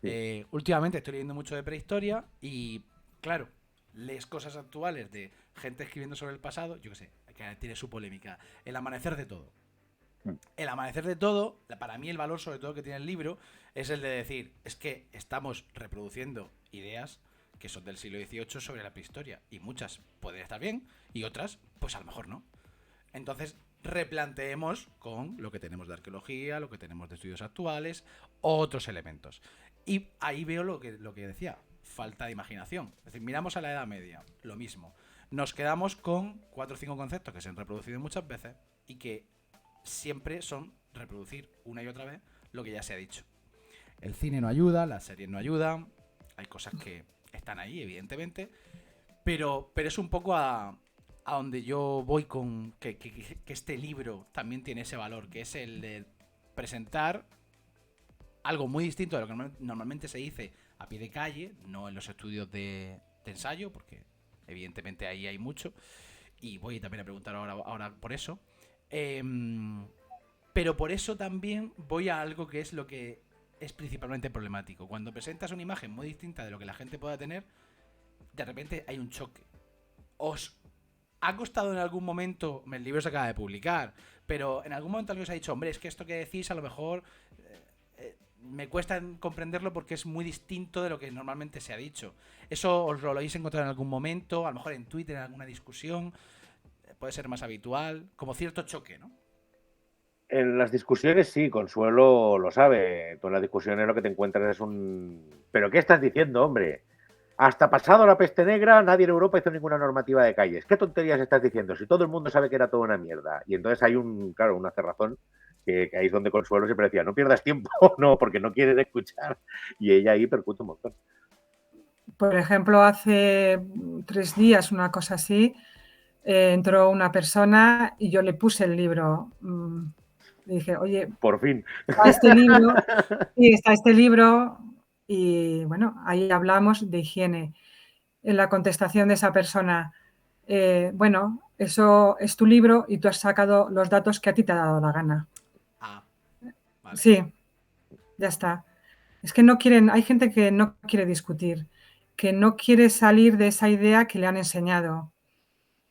Sí. Últimamente estoy leyendo mucho de prehistoria y, claro, lees cosas actuales de gente escribiendo sobre el pasado, yo qué sé, que tiene su polémica. El amanecer de todo. El amanecer de todo, para mí el valor sobre todo que tiene el libro es el de decir, es que estamos reproduciendo ideas que son del siglo XVIII sobre la prehistoria, y muchas pueden estar bien y otras pues a lo mejor no. Entonces replanteemos con lo que tenemos de arqueología, lo que tenemos de estudios actuales, otros elementos. Y ahí veo lo que decía, falta de imaginación. Es decir, miramos a la Edad Media, lo mismo. Nos quedamos con 4 o 5 conceptos que se han reproducido muchas veces y que siempre son reproducir una y otra vez lo que ya se ha dicho. El cine no ayuda, las series no ayudan, hay cosas que están ahí, evidentemente, pero es un poco a donde yo voy con que este libro también tiene ese valor, que es el de presentar algo muy distinto de lo que normalmente se dice a pie de calle, no en los estudios de ensayo, porque evidentemente ahí hay mucho, y voy también a preguntar ahora por eso. Pero por eso también voy a algo que es lo que es principalmente problemático. Cuando presentas una imagen muy distinta de lo que la gente pueda tener, de repente hay un choque. ¿Os ha costado en algún momento, el libro se acaba de publicar, pero en algún momento alguien os ha dicho, hombre, es que esto que decís a lo mejor me cuesta comprenderlo porque es muy distinto de lo que normalmente se ha dicho? ¿Eso os lo habéis encontrado en algún momento? A lo mejor en Twitter, en alguna discusión. Puede ser más habitual, como cierto choque, ¿no? En las discusiones sí, Consuelo lo sabe. Tú en las discusiones lo que te encuentras es un... ¿Pero qué estás diciendo, hombre? Hasta pasado la peste negra, nadie en Europa hizo ninguna normativa de calles. ¿Qué tonterías estás diciendo? Si todo el mundo sabe que era toda una mierda. Y entonces hay una cerrazón que ahí es donde Consuelo siempre decía, no pierdas tiempo, no, porque no quieres escuchar. Y ella ahí percute un montón. Por ejemplo, hace 3 días, una cosa así, entró una persona y yo le puse el libro. Le dije, oye, por fin. Está este libro, sí, está este libro, y bueno, ahí hablamos de higiene. En la contestación de esa persona, bueno, eso es tu libro y tú has sacado los datos que a ti te ha dado la gana. Vale. Sí, ya está. Es que no quieren, hay gente que no quiere discutir, que no quiere salir de esa idea que le han enseñado.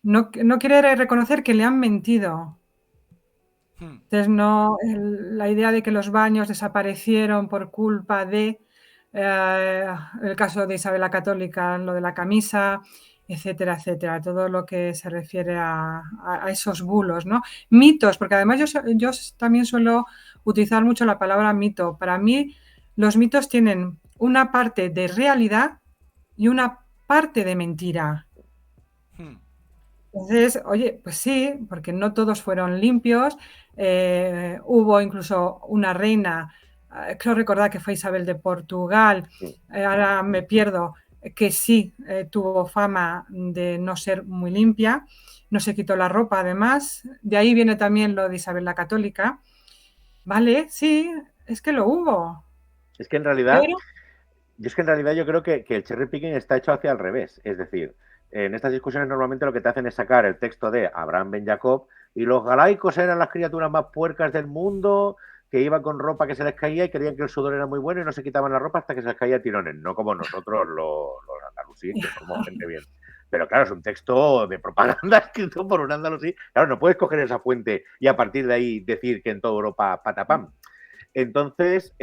No quiere reconocer que le han mentido. Entonces, la idea de que los baños desaparecieron por culpa de el caso de Isabel la Católica, lo de la camisa, etcétera, etcétera, todo lo que se refiere a esos bulos, ¿no? Mitos, porque además yo también suelo utilizar mucho la palabra mito. Para mí, los mitos tienen una parte de realidad y una parte de mentira. Entonces, oye, pues sí, porque no todos fueron limpios. Hubo incluso una reina, creo recordar que fue Isabel de Portugal, ahora me pierdo, que sí tuvo fama de no ser muy limpia, no se quitó la ropa además. De ahí viene también lo de Isabel la Católica. Vale, sí, es que lo hubo. Es que en realidad, yo creo que el cherry picking está hecho hacia al revés. Es decir, en estas discusiones normalmente lo que te hacen es sacar el texto de Abraham Ben Jacob y los galaicos eran las criaturas más puercas del mundo, que iban con ropa que se les caía y creían que el sudor era muy bueno y no se quitaban la ropa hasta que se les caía a tirones, no como nosotros los andalusíes, que somos gente bien. Pero claro, es un texto de propaganda escrito por un andalusí. Claro, no puedes coger esa fuente y a partir de ahí decir que en toda Europa patapam. Entonces,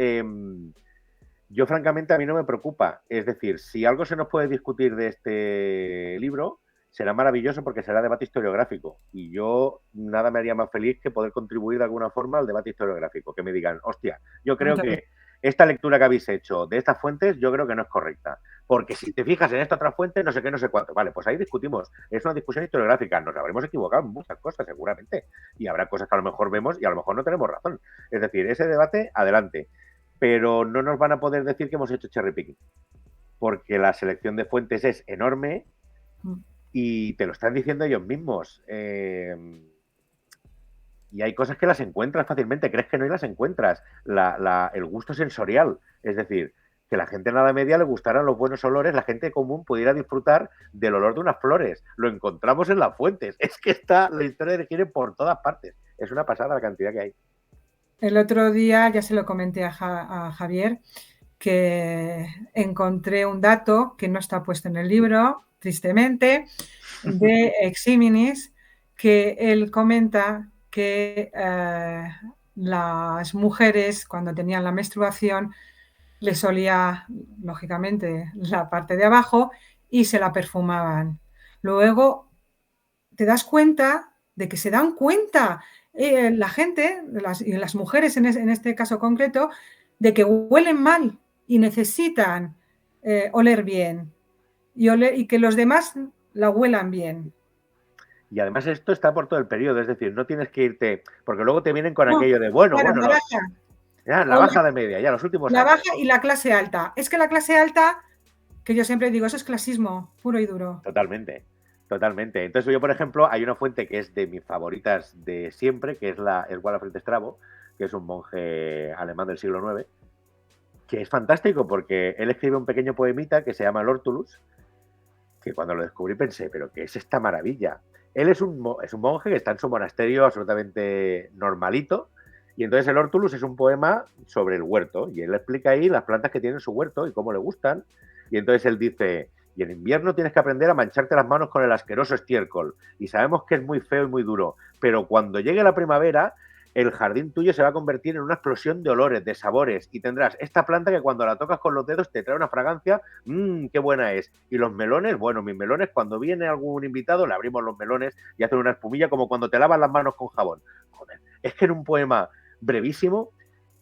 yo francamente a mí no me preocupa. Es decir, si algo se nos puede discutir de este libro, será maravilloso porque será debate historiográfico. Y yo nada me haría más feliz que poder contribuir de alguna forma al debate historiográfico. Que me digan, hostia, yo creo que esta lectura que habéis hecho de estas fuentes, yo creo que no es correcta. Porque si te fijas en esta otra fuente, no sé qué, no sé cuánto. Vale, pues ahí discutimos. Es una discusión historiográfica. Nos habremos equivocado en muchas cosas, seguramente. Y habrá cosas que a lo mejor vemos y a lo mejor no tenemos razón. Es decir, ese debate, adelante. Pero no nos van a poder decir que hemos hecho cherry picking. Porque la selección de fuentes es enorme y te lo están diciendo ellos mismos. Y hay cosas que las encuentras fácilmente, crees que no y las encuentras. El gusto sensorial, es decir, que la gente en la Edad Media le gustaran los buenos olores, la gente común pudiera disfrutar del olor de unas flores. Lo encontramos en las fuentes. Es que está la historia de higiene por todas partes. Es una pasada la cantidad que hay. El otro día ya se lo comenté a Javier, que encontré un dato que no está puesto en el libro, tristemente, de Eximinis, que él comenta que las mujeres, cuando tenían la menstruación, les olía, lógicamente, la parte de abajo y se la perfumaban. Luego te das cuenta de que se dan cuenta la gente, y las mujeres en este caso concreto, de que huelen mal y necesitan oler bien y que los demás la huelan bien. Y además esto está por todo el periodo, es decir, no tienes que irte, porque luego te vienen con No, aquello de, claro, la baja, ya, la baja de media, ya los últimos la años. baja y la clase alta. Es que la clase alta, que yo siempre digo, eso es clasismo puro y duro. Totalmente, totalmente. Entonces yo, por ejemplo, hay una fuente que es de mis favoritas de siempre, que es el Walafrid Strabo, que es un monje alemán del siglo IX, que es fantástico porque él escribe un pequeño poemita que se llama el Hortulus, que cuando lo descubrí pensé, pero ¿qué es esta maravilla? Él es un monje que está en su monasterio absolutamente normalito, y entonces el Hortulus es un poema sobre el huerto, y él explica ahí las plantas que tiene en su huerto y cómo le gustan, y entonces él dice, y en invierno tienes que aprender a mancharte las manos con el asqueroso estiércol, y sabemos que es muy feo y muy duro, pero cuando llegue la primavera, el jardín tuyo se va a convertir en una explosión de olores, de sabores, y tendrás esta planta que cuando la tocas con los dedos te trae una fragancia, qué buena es. Y los melones, bueno, mis melones, cuando viene algún invitado, le abrimos los melones y hacen una espumilla como cuando te lavas las manos con jabón. Joder, es que en un poema brevísimo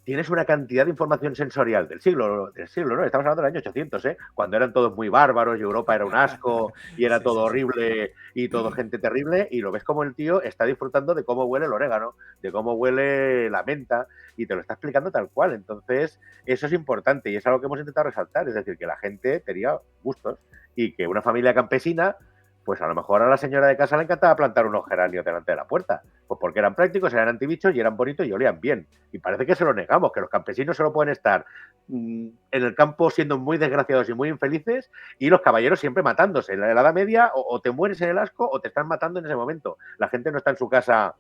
tienes una cantidad de información sensorial del siglo, ¿no? Estamos hablando del año 800, cuando eran todos muy bárbaros y Europa era un asco y era todo horrible y todo gente terrible, y lo ves como el tío está disfrutando de cómo huele el orégano, de cómo huele la menta, y te lo está explicando tal cual. Entonces, eso es importante y es algo que hemos intentado resaltar, es decir, que la gente tenía gustos y que una familia campesina, pues a lo mejor a la señora de casa le encantaba plantar unos geranios delante de la puerta, pues porque eran prácticos, eran antibichos y eran bonitos y olían bien. Y parece que se lo negamos, que los campesinos solo pueden estar en el campo siendo muy desgraciados y muy infelices, y los caballeros siempre matándose. En la Edad Media o te mueres en el asco o te están matando en ese momento. La gente no está en su casa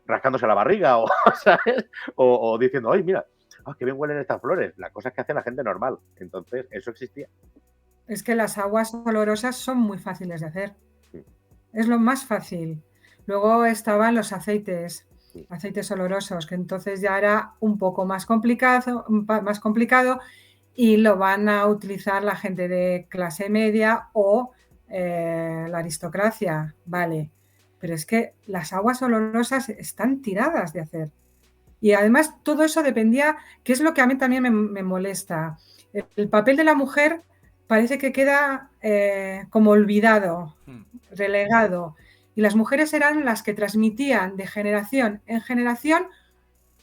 rascándose la barriga ¿sabes? O diciendo, ¡ay, mira! ¡Ah, qué bien huelen estas flores! La cosa es que hace la gente normal. Entonces, eso existía. Es que las aguas olorosas son muy fáciles de hacer. Es lo más fácil. Luego estaban los aceites olorosos, que entonces ya era un poco más complicado y lo van a utilizar la gente de clase media o la aristocracia, vale. Pero es que las aguas olorosas están tiradas de hacer. Y además todo eso dependía, que es lo que a mí también me molesta. El papel de la mujer parece que queda como olvidado, relegado. Y las mujeres eran las que transmitían de generación en generación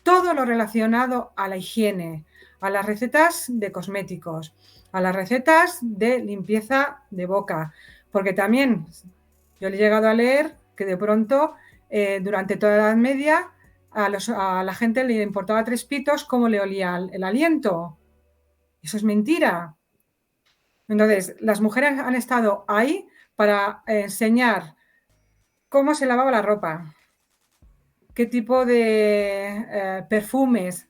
todo lo relacionado a la higiene, a las recetas de cosméticos, a las recetas de limpieza de boca. Porque también yo he llegado a leer que de pronto, durante toda la Edad Media, a la gente le importaba tres pitos cómo le olía el aliento. Eso es mentira. Entonces, las mujeres han estado ahí para enseñar cómo se lavaba la ropa, qué tipo de perfumes,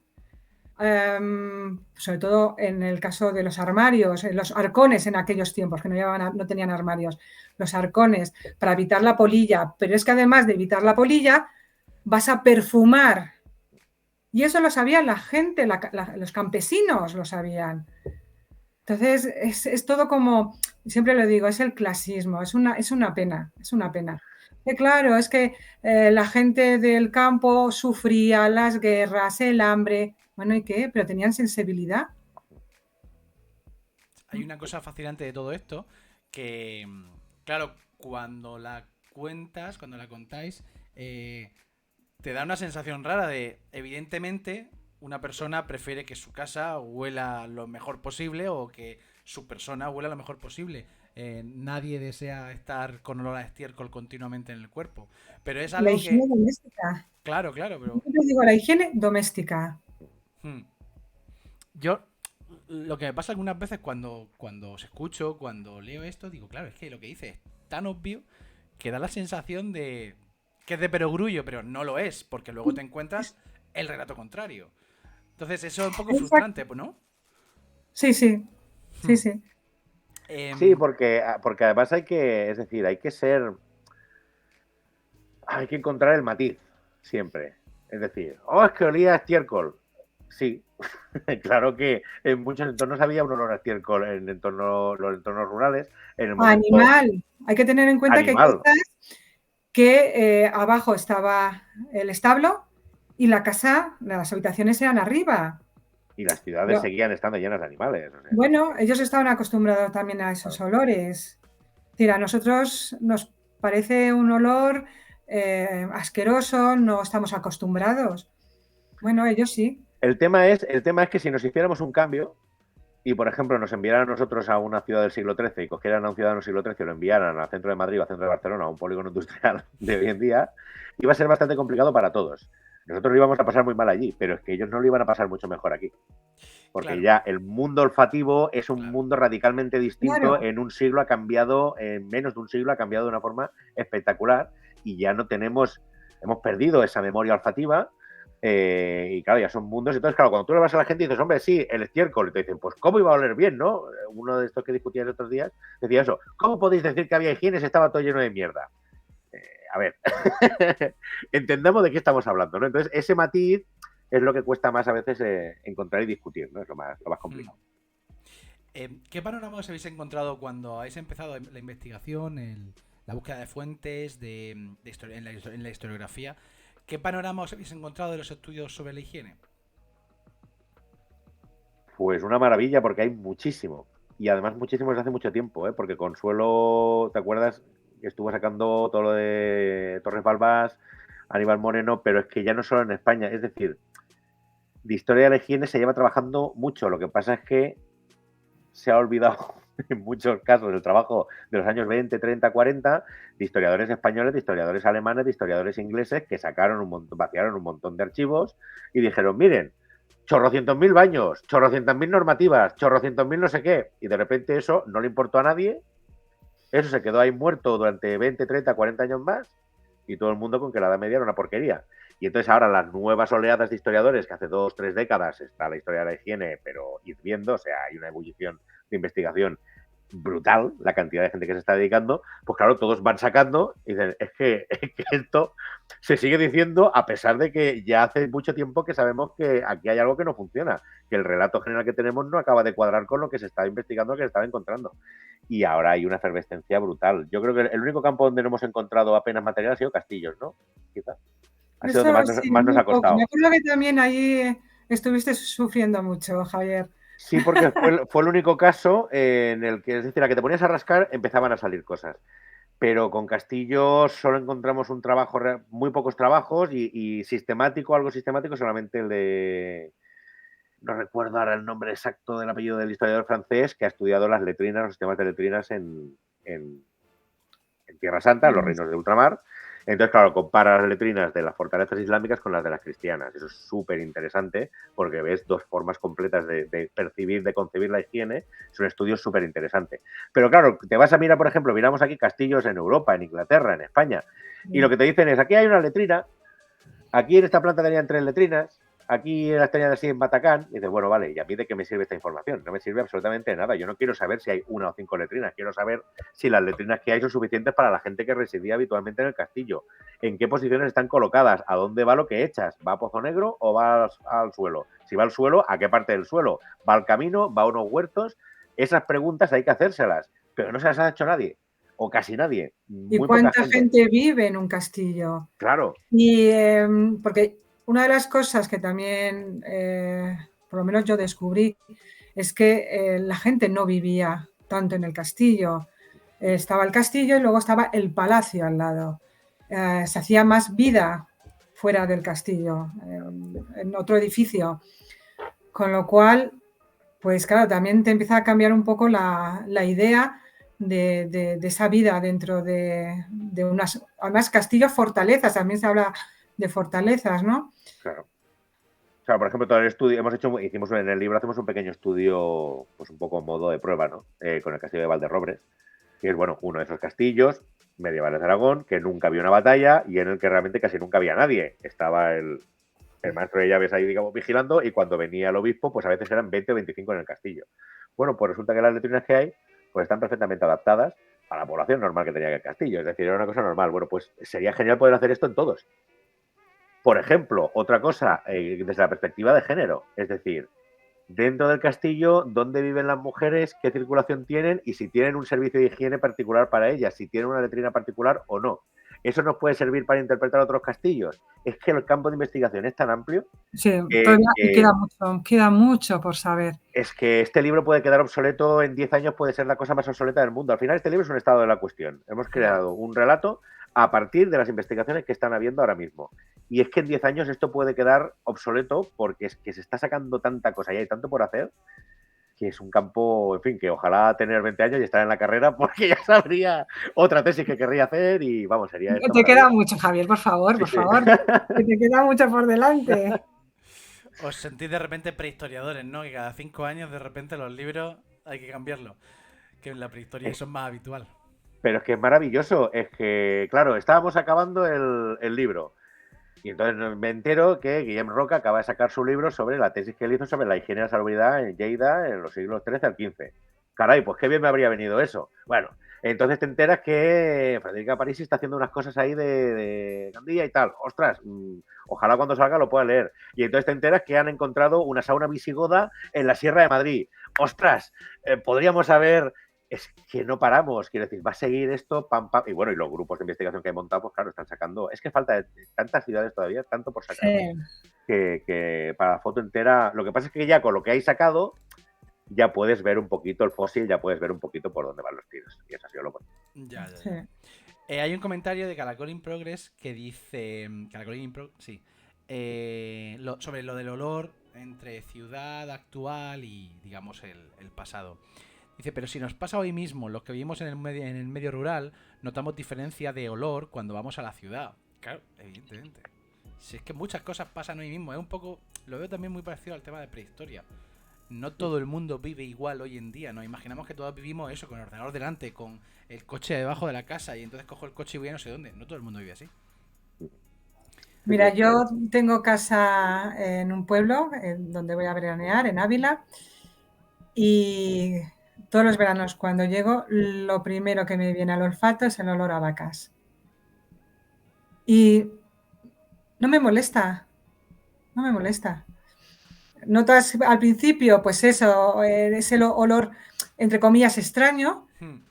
sobre todo en el caso de los armarios, los arcones en aquellos tiempos, que no tenían armarios, los arcones, para evitar la polilla. Pero es que además de evitar la polilla, vas a perfumar. Y eso lo sabía la gente, los campesinos lo sabían. Entonces, es todo como, siempre lo digo, es el clasismo, es una pena, es una pena. Claro, es que la gente del campo sufría las guerras, el hambre, bueno, ¿y qué? Pero tenían sensibilidad. Hay una cosa fascinante de todo esto, que, claro, cuando la cuentas, cuando la contáis, te da una sensación rara de, evidentemente, una persona prefiere que su casa huela lo mejor posible o que su persona huela lo mejor posible. Nadie desea estar con olor a estiércol continuamente en el cuerpo. Pero es La algo higiene que... doméstica. Claro, claro, Yo pero... siempre digo la higiene doméstica. Yo, lo que me pasa algunas veces cuando os escucho, cuando leo esto, digo, claro, es que lo que dice es tan obvio que da la sensación de que es de perogrullo, pero no lo es, porque luego te encuentras el relato contrario. Entonces eso es un poco frustrante, ¿no? Sí, sí, sí, sí. Sí, porque además hay que, es decir, hay que encontrar el matiz. siempre. Es decir, es que olía a estiércol. Sí, claro que en muchos entornos había un olor a estiércol en los entornos rurales, en el momento Animal. Hay que tener en cuenta que hay animal. cosas que abajo estaba el establo y la casa, las habitaciones eran arriba. Y las ciudades Pero, seguían estando llenas de animales. O sea, bueno, ellos estaban acostumbrados también a esos claro. olores. Es decir, a nosotros nos parece un olor asqueroso, no estamos acostumbrados. Bueno, ellos sí. El tema es que si nos hiciéramos un cambio y, por ejemplo, nos enviaran a nosotros a una ciudad del siglo XIII y cogieran a un ciudadano del siglo XIII y lo enviaran al centro de Madrid o al centro de Barcelona, a un polígono industrial de hoy en día, iba a ser bastante complicado para todos. Nosotros lo íbamos a pasar muy mal allí, pero es que ellos no lo iban a pasar mucho mejor aquí. Porque Claro, ya el mundo olfativo es un claro. mundo radicalmente distinto. Claro. En un siglo ha cambiado, en menos de un siglo ha cambiado de una forma espectacular y ya no tenemos, hemos perdido esa memoria olfativa. Y claro, ya son mundos. Entonces, claro, cuando tú le vas a la gente y dices, hombre, sí, el estiércol, y te dicen, pues, ¿cómo iba a oler bien, no? Uno de estos que discutía los otros días decía eso. ¿Cómo podéis decir que había higiene si estaba todo lleno de mierda? A ver, entendamos de qué estamos hablando, ¿no? Entonces, ese matiz es lo que cuesta más a veces encontrar y discutir, ¿no? Es lo más Mm. complicado. ¿Qué panoramas habéis encontrado cuando habéis empezado la investigación, la búsqueda de fuentes en la historiografía? ¿Qué panoramas habéis encontrado de los estudios sobre la higiene? Pues una maravilla porque hay muchísimo. Y además muchísimo desde hace mucho tiempo, ¿eh? Porque Consuelo, ¿te acuerdas? Que estuvo sacando todo lo de Torres Balbás, Aníbal Moreno, pero es que ya no solo en España, es decir, de historia de la higiene se lleva trabajando mucho. Lo que pasa es que se ha olvidado en muchos casos el trabajo de los años 20, 30, 40 de historiadores españoles, de historiadores alemanes, de historiadores ingleses que sacaron vaciaron un montón de archivos y dijeron, miren, chorrocientos mil baños, chorrocientas mil normativas, chorrocientos mil no sé qué. Y de repente eso no le importó a nadie, eso se quedó ahí muerto durante 20, 30, 40 años más y todo el mundo con que la Edad Media era una porquería. Y entonces ahora las nuevas oleadas de historiadores, que hace 2, 3 décadas está la historia de la higiene, pero hirviendo, o sea, hay una ebullición de investigación brutal, la cantidad de gente que se está dedicando, pues claro, todos van sacando y dicen, es que esto se sigue diciendo a pesar de que ya hace mucho tiempo que sabemos que aquí hay algo que no funciona, que el relato general que tenemos no acaba de cuadrar con lo que se estaba investigando, lo que se estaba encontrando. Y ahora hay una efervescencia brutal. Yo creo que el único campo donde no hemos encontrado apenas material ha sido Castillos, ¿no? Quizá. Ha sido donde Eso más sí, más nos muy ha poco. Me costado. acuerdo que también ahí estuviste sufriendo mucho, Javier. Sí, porque fue el único caso en el que, es decir, a que te ponías a rascar, empezaban a salir cosas. Pero con Castillo solo encontramos un trabajo, muy pocos trabajos y sistemático, algo sistemático, solamente el de, no recuerdo ahora el nombre exacto del apellido del historiador francés, que ha estudiado las letrinas, los sistemas de letrinas en, en Tierra Santa, en los reinos de ultramar. Entonces, claro, compara las letrinas de las fortalezas islámicas con las de las cristianas. Eso es súper interesante porque ves dos formas completas de percibir, de concebir la higiene. Es un estudio súper interesante. Pero claro, te vas a mirar, por ejemplo, miramos aquí castillos en Europa, en Inglaterra, en España, y lo que te dicen es, aquí hay una letrina, aquí en esta planta tenían 3 letrinas, aquí las tenían así en Batacán, y dices, bueno, vale, ¿y a mí de qué me sirve esta información? No me sirve absolutamente de nada. Yo no quiero saber si hay 1 o 5 letrinas, quiero saber si las letrinas que hay son suficientes para la gente que residía habitualmente en el castillo, en qué posiciones están colocadas, a dónde va lo que echas, ¿va a Pozo Negro o va al suelo? Si va al suelo, ¿a qué parte del suelo? ¿Va al camino? ¿Va a unos huertos? Esas preguntas hay que hacérselas, pero no se las ha hecho nadie, o casi nadie, ¿Y muy poca cuánta gente. gente vive en un castillo? Claro, Y porque una de las cosas que también, por lo menos yo descubrí, es que la gente no vivía tanto en el castillo. Estaba el castillo y luego estaba el palacio al lado. Se hacía más vida fuera del castillo, en otro edificio. Con lo cual, pues claro, también te empieza a cambiar un poco la idea de esa vida dentro de unas, además castillos, fortalezas, también se habla de fortalezas, ¿no? claro. O sea, por ejemplo, todo el estudio, hicimos en el libro, hacemos un pequeño estudio, pues un poco modo de prueba, ¿no? Con el castillo de Valderrobres, que es, bueno, uno de esos castillos medievales de Aragón, que nunca había una batalla y en el que realmente casi nunca había nadie. Estaba el maestro de llaves ahí, digamos, vigilando y cuando venía el obispo, pues a veces eran 20 o 25 en el castillo. Bueno, pues resulta que las letrinas que hay, pues están perfectamente adaptadas a la población normal que tenía el castillo. Es decir, era una cosa normal. Bueno, pues sería genial poder hacer esto en todos. Por ejemplo, otra cosa, desde la perspectiva de género, es decir, dentro del castillo, dónde viven las mujeres, qué circulación tienen y si tienen un servicio de higiene particular para ellas, si tienen una letrina particular o no. Eso nos puede servir para interpretar otros castillos. Es que el campo de investigación es tan amplio. Sí, todavía queda mucho por saber. Es que este libro puede quedar obsoleto en 10 años, puede ser la cosa más obsoleta del mundo. Al final, este libro es un estado de la cuestión. Hemos creado un relato a partir de las investigaciones que están habiendo ahora mismo. Y es que en 10 años esto puede quedar obsoleto porque es que se está sacando tanta cosa y hay tanto por hacer que es un campo, en fin, que ojalá tener 20 años y estar en la carrera porque ya sabría otra tesis que querría hacer y vamos, sería esto. Te queda mucho, Javier, por favor, por favor. Que te queda mucho por delante. Os sentís de repente prehistoriadores, ¿no? Que cada 5 años de repente los libros hay que cambiarlos. Que en la prehistoria eso es más habitual. Pero es que es maravilloso. Es que, claro, estábamos acabando el libro. Y entonces me entero que Guillem Roca acaba de sacar su libro sobre la tesis que él hizo sobre la higiene y la salubridad en Lleida en los siglos XIII al XV. Caray, pues qué bien me habría venido eso. Bueno, entonces te enteras que Federica Parisi está haciendo unas cosas ahí de Gandía y tal. Ostras, ojalá cuando salga lo pueda leer. Y entonces te enteras que han encontrado una sauna visigoda en la Sierra de Madrid. Ostras, podríamos haber... Es que no paramos, quiero decir, va a seguir esto, pam, pam. Y bueno, y los grupos de investigación que hay montados, pues claro, están sacando. Es que falta de tantas ciudades todavía, tanto por sacar. Sí. Que para la foto entera. Lo que pasa es que ya con lo que hay sacado, ya puedes ver un poquito el fósil, ya puedes ver un poquito por dónde van los tiros. Y eso ha sido lo bueno. Ya. Sí. Hay un comentario de Caracol in Progress que dice. Sí. Sobre lo del olor entre ciudad actual y, digamos, el pasado. Dice, pero si nos pasa hoy mismo, los que vivimos en el medio rural, notamos diferencia de olor cuando vamos a la ciudad. Claro, evidentemente. Si es que muchas cosas pasan hoy mismo, es un poco... Lo veo también muy parecido al tema de prehistoria. No todo el mundo vive igual hoy en día. Nos imaginamos que todos vivimos eso, con el ordenador delante, con el coche debajo de la casa y entonces cojo el coche y voy a no sé dónde. No todo el mundo vive así. Mira, yo tengo casa en un pueblo donde voy a veranear, en Ávila, y... Todos los veranos cuando llego, lo primero que me viene al olfato es el olor a vacas. Y no me molesta, no me molesta. Notas al principio, pues eso, ese olor, entre comillas, extraño,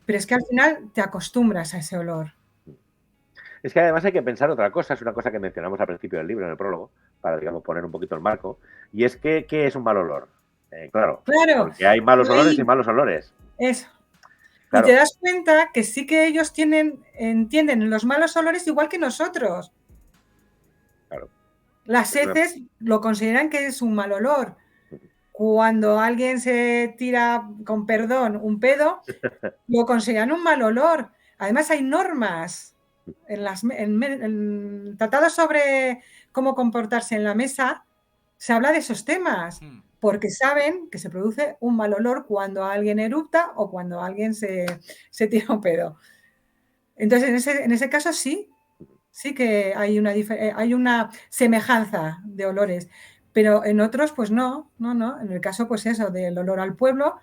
pero es que al final te acostumbras a ese olor. Es que además hay que pensar otra cosa, es una cosa que mencionamos al principio del libro, en el prólogo, para, digamos, poner un poquito el marco, y es que, ¿qué es un mal olor? Claro, porque hay malos olores y malos olores. Eso. Claro. Y te das cuenta que sí que ellos entienden los malos olores igual que nosotros. Claro. Las heces lo consideran que es un mal olor. Cuando alguien se tira, con perdón, un pedo, lo consideran un mal olor. Además hay normas en tratados sobre cómo comportarse en la mesa, se habla de esos temas. Porque saben que se produce un mal olor cuando alguien erupta o cuando alguien se tira un pedo. Entonces, en ese caso sí que hay una semejanza de olores, pero en otros pues no. En el caso pues eso, del olor al pueblo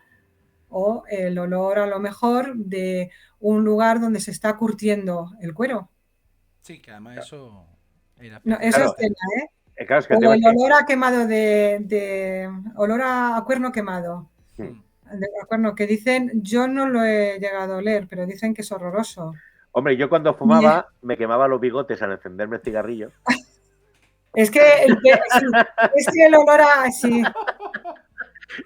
o el olor a lo mejor de un lugar donde se está curtiendo el cuero. Sí, que además eso... No, eso claro. Es tema, ¿eh? Claro, es que o el olor a quemado olor a cuerno quemado. A cuerno que dicen, yo no lo he llegado a oler, pero dicen que es horroroso. Hombre, yo cuando fumaba me quemaba los bigotes al encenderme el cigarrillo. Es que el olor a... Sí.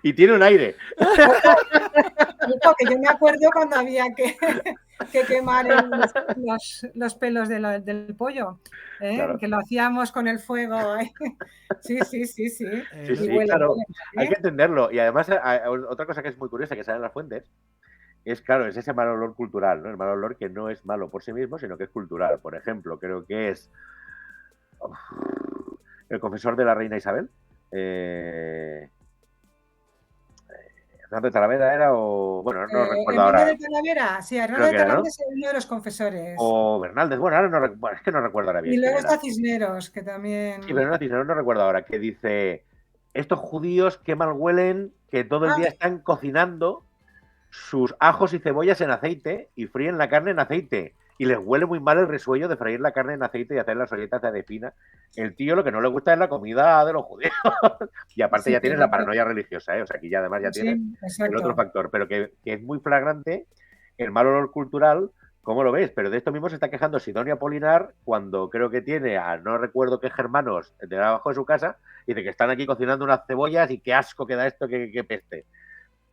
Y tiene un aire. Que yo me acuerdo cuando había que quemar los pelos del pollo, claro. Que lo hacíamos con el fuego. Sí. Sí, claro. Hay que entenderlo. Y además, otra cosa que es muy curiosa que sale en las fuentes es, claro, es ese mal olor cultural, ¿no? El mal olor que no es malo por sí mismo, sino que es cultural. Por ejemplo, creo que es el confesor de la reina Isabel. ¿Hernando de Talavera era o...? Bueno, no recuerdo ahora. ¿Hernando de Talavera? Sí, Hernando de Talavera, ¿no? Es uno de los confesores. O Bernaldez, bueno, ahora es que no recuerdo ahora bien. Y luego está Cisneros, que también... Sí, pero Cisneros no recuerdo ahora, que dice, estos judíos qué mal huelen, que todo el día están cocinando sus ajos y cebollas en aceite y fríen la carne en aceite. y les huele muy mal el resuello de freír la carne en aceite y hacer las olletas de fina. El tío lo que no le gusta es la comida de los judíos. Y aparte Sí, ya tienes la paranoia religiosa, ¿eh? O sea, aquí ya además ya tienes sí, el otro exacto. factor, pero que es muy flagrante el mal olor cultural. ¿Cómo lo ves? Pero de esto mismo se está quejando Sidonia Polinar cuando creo que tiene a no recuerdo qué germanos debajo de su casa y de que están aquí cocinando unas cebollas y qué asco que da esto, qué peste.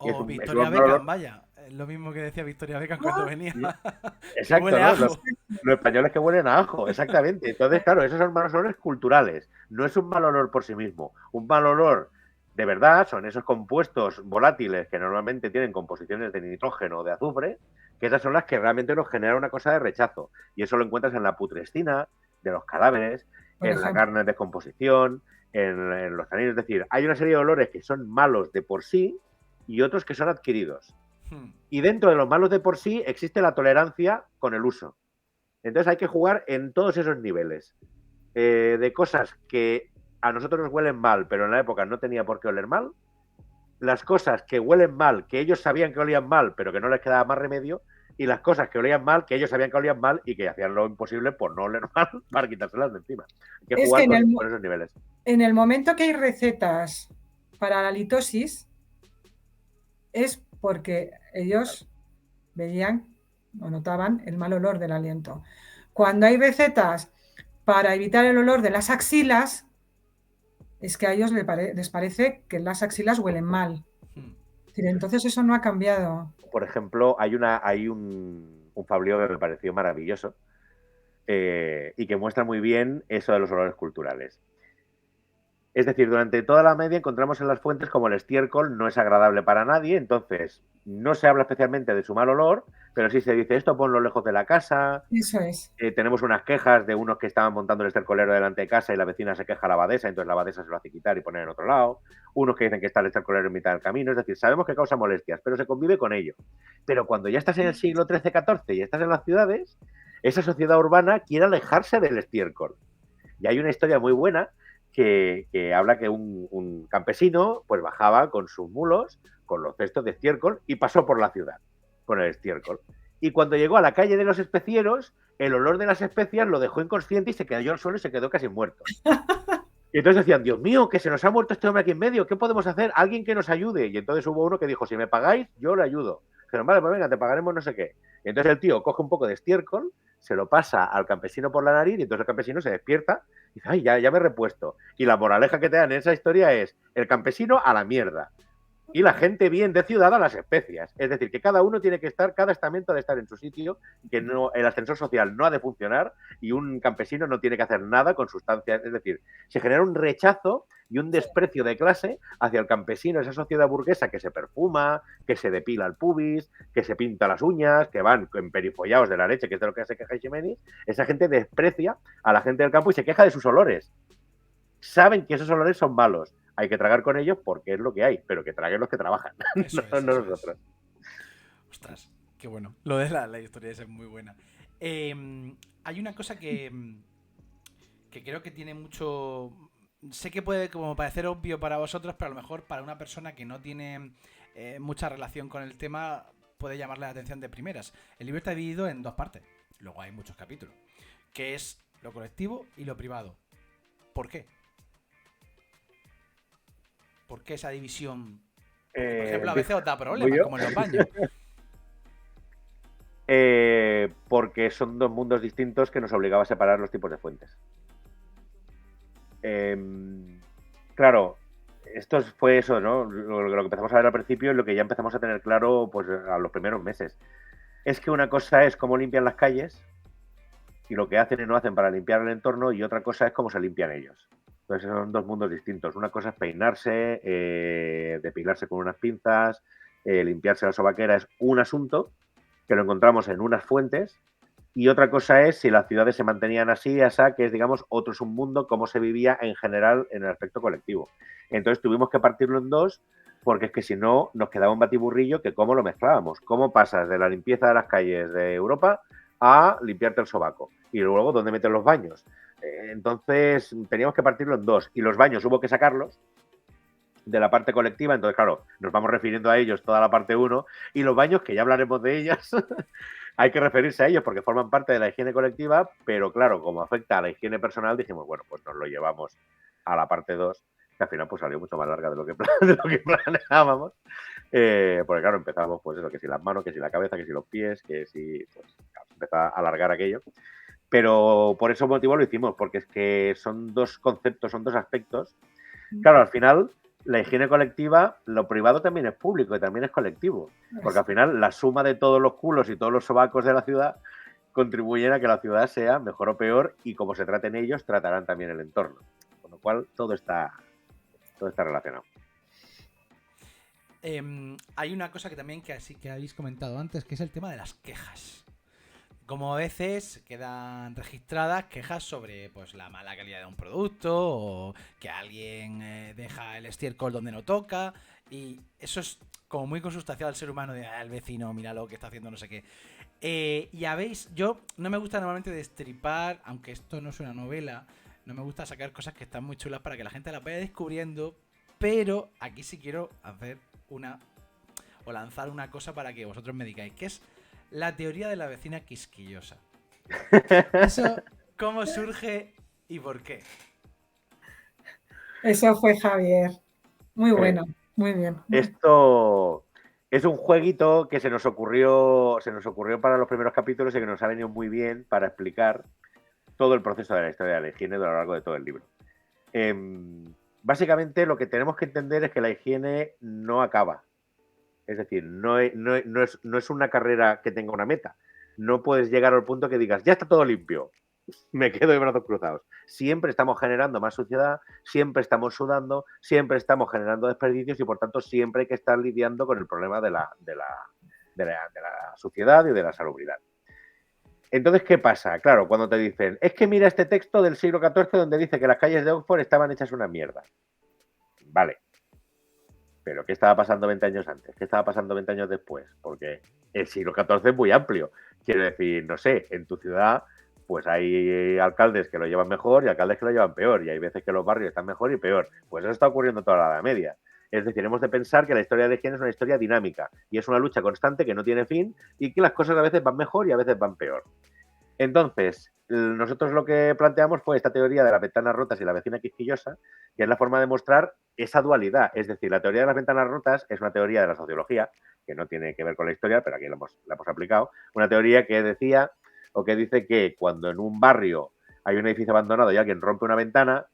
Y O es Victoria un mal Beckham, olor. vaya. Es lo mismo que decía Victoria Beckham cuando venía. Que Exacto, huele a ¿no? ajo. Los españoles que huelen a ajo, exactamente. Entonces, claro, esos son malos olores culturales. No es un mal olor por sí mismo. Un mal olor de verdad son esos compuestos volátiles que normalmente tienen composiciones de nitrógeno o de azufre, que esas son las que realmente nos generan una cosa de rechazo. Y eso lo encuentras en la putrescina de los cadáveres, Por en la ejemplo. carne de descomposición, en los taninos. Es decir, hay una serie de olores que son malos de por sí y otros que son adquiridos. Y dentro de los malos de por sí existe la tolerancia con el uso. Entonces hay que jugar en todos esos niveles. De cosas que a nosotros nos huelen mal, pero en la época no tenía por qué oler mal. Las cosas que huelen mal, que ellos sabían que olían mal, pero que no les quedaba más remedio. Y las cosas que olían mal, que ellos sabían que olían mal y que hacían lo imposible por no oler mal para quitárselas de encima. Hay que Es que jugar con esos niveles. en el momento que hay recetas para la litosis es porque ellos veían o notaban el mal olor del aliento. Cuando hay recetas para evitar el olor de las axilas, es que a ellos les parece que las axilas huelen mal. Entonces eso no ha cambiado. Por ejemplo, hay un fablio que me pareció maravilloso y que muestra muy bien eso de los olores culturales. Es decir, durante toda la media encontramos en las fuentes como el estiércol no es agradable para nadie, entonces no se habla especialmente de su mal olor, pero sí se dice esto ponlo lejos de la casa. Eso es. Tenemos unas quejas de unos que estaban montando el estercolero delante de casa y la vecina se queja a la abadesa, entonces la abadesa se lo hace quitar y poner en otro lado. Unos que dicen que está el estercolero en mitad del camino, es decir, sabemos que causa molestias, pero se convive con ello. Pero cuando ya estás en el siglo XIII-XIV y estás en las ciudades, esa sociedad urbana quiere alejarse del estiércol. Y hay una historia muy buena que habla que un campesino pues bajaba con sus mulos, con los cestos de estiércol y pasó por la ciudad con el estiércol. Y cuando llegó a la calle de los especieros, el olor de las especias lo dejó inconsciente y se cayó al suelo y se quedó casi muerto. Y entonces decían, Dios mío, que se nos ha muerto este hombre aquí en medio, ¿qué podemos hacer? Alguien que nos ayude. Y entonces hubo uno que dijo, si me pagáis, yo le ayudo. Dijeron, vale, pues venga, te pagaremos no sé qué. Y entonces el tío coge un poco de estiércol, se lo pasa al campesino por la nariz y entonces el campesino se despierta y dice, ay, ya me he repuesto. Y la moraleja que te dan en esa historia es, el campesino a la mierda. Y la gente bien de ciudad a las especias. Es decir, que cada uno tiene que estar, cada estamento ha de estar en su sitio, que no, el ascensor social no ha de funcionar y un campesino no tiene que hacer nada con sustancias. Es decir, se genera un rechazo y un desprecio de clase hacia el campesino, esa sociedad burguesa que se perfuma, que se depila el pubis, que se pinta las uñas, que van emperifollados de la leche, que es de lo que se queja Ximenis. Esa gente desprecia a la gente del campo y se queja de sus olores. Saben que esos olores son malos. Hay que tragar con ellos porque es lo que hay, pero que traguen los que trabajan, no nosotros. Ostras, qué bueno. Lo de la historia esa es muy buena. Hay una cosa que creo que tiene mucho... Sé que puede como parecer obvio para vosotros, pero a lo mejor para una persona que no tiene mucha relación con el tema puede llamarle la atención de primeras. El libro está dividido en dos partes. Luego hay muchos capítulos. Que es lo colectivo y lo privado. ¿Por qué? ¿Por qué esa división? Porque, por ejemplo, a veces os da problemas, como en los baños. Porque son dos mundos distintos que nos obligaba a separar los tipos de fuentes. Claro, esto fue eso, ¿no? Lo que empezamos a ver al principio y lo que ya empezamos a tener claro pues a los primeros meses. Es que una cosa es cómo limpian las calles y lo que hacen y no hacen para limpiar el entorno, y otra cosa es cómo se limpian ellos. Entonces son dos mundos distintos. Una cosa es peinarse, depilarse con unas pinzas, limpiarse la sobaquera, es un asunto que lo encontramos en unas fuentes, y otra cosa es si las ciudades se mantenían así, que es, digamos, otro submundo, cómo se vivía en general en el aspecto colectivo. Entonces tuvimos que partirlo en dos, porque es que si no nos quedaba un batiburrillo que cómo lo mezclábamos. ¿Cómo pasas de la limpieza de las calles de Europa a limpiarte el sobaco? Y luego, ¿dónde metes los baños? Entonces teníamos que partirlo en dos, y los baños hubo que sacarlos de la parte colectiva. Entonces, claro, nos vamos refiriendo a ellos toda la parte 1, y los baños, que ya hablaremos de ellas, hay que referirse a ellos porque forman parte de la higiene colectiva, pero claro, como afecta a la higiene personal, dijimos, bueno, pues nos lo llevamos a la parte 2, que al final pues salió mucho más larga de lo que, de lo que planeábamos. Porque claro, empezamos pues eso, que si las manos, que si la cabeza, que si los pies, que si pues empezó a alargar aquello. Pero por ese motivo lo hicimos, porque es que son dos conceptos, son dos aspectos. Claro, al final la higiene colectiva, lo privado también es público y también es colectivo, porque al final la suma de todos los culos y todos los sobacos de la ciudad contribuyen a que la ciudad sea mejor o peor, y como se traten ellos, tratarán también el entorno. Con lo cual todo está relacionado. Hay una cosa que también que así que habéis comentado antes, que es el tema de las quejas. Como a veces quedan registradas quejas sobre pues la mala calidad de un producto, o que alguien deja el estiércol donde no toca, y eso es como muy consustancial al ser humano, de el vecino, mira lo que está haciendo, no sé qué. Ya veis, yo no me gusta normalmente destripar, aunque esto no es una novela, no me gusta sacar cosas que están muy chulas para que la gente las vaya descubriendo, pero aquí sí quiero hacer lanzar una cosa para que vosotros me digáis, que es la teoría de la vecina quisquillosa. ¿Eso cómo surge y por qué? Eso fue Javier. Muy bueno, muy bien. Esto es un jueguito que se nos ocurrió para los primeros capítulos y que nos ha venido muy bien para explicar todo el proceso de la historia de la higiene a lo largo de todo el libro. Básicamente lo que tenemos que entender es que la higiene no acaba. Es decir, no es una carrera que tenga una meta. No puedes llegar al punto que digas, ya está todo limpio, me quedo de brazos cruzados. Siempre estamos generando más suciedad, siempre estamos sudando, siempre estamos generando desperdicios y por tanto siempre hay que estar lidiando con el problema de la suciedad y de la salubridad. Entonces, ¿qué pasa? Claro, cuando te dicen, es que mira este texto del siglo XIV donde dice que las calles de Oxford estaban hechas una mierda. Vale. Pero ¿qué estaba pasando 20 años antes? ¿Qué estaba pasando 20 años después? Porque el siglo XIV es muy amplio. Quiero decir, no sé, en tu ciudad pues hay alcaldes que lo llevan mejor y alcaldes que lo llevan peor. Y hay veces que los barrios están mejor y peor. Pues eso está ocurriendo toda la Edad Media. Es decir, hemos de pensar que la historia de la higiene es una historia dinámica y es una lucha constante que no tiene fin y que las cosas a veces van mejor y a veces van peor. Entonces, nosotros lo que planteamos fue esta teoría de las ventanas rotas y la vecina quisquillosa, que es la forma de mostrar esa dualidad. Es decir, la teoría de las ventanas rotas es una teoría de la sociología, que no tiene que ver con la historia, pero aquí la hemos aplicado. Una teoría que decía, o que dice que cuando en un barrio hay un edificio abandonado y alguien rompe una ventana,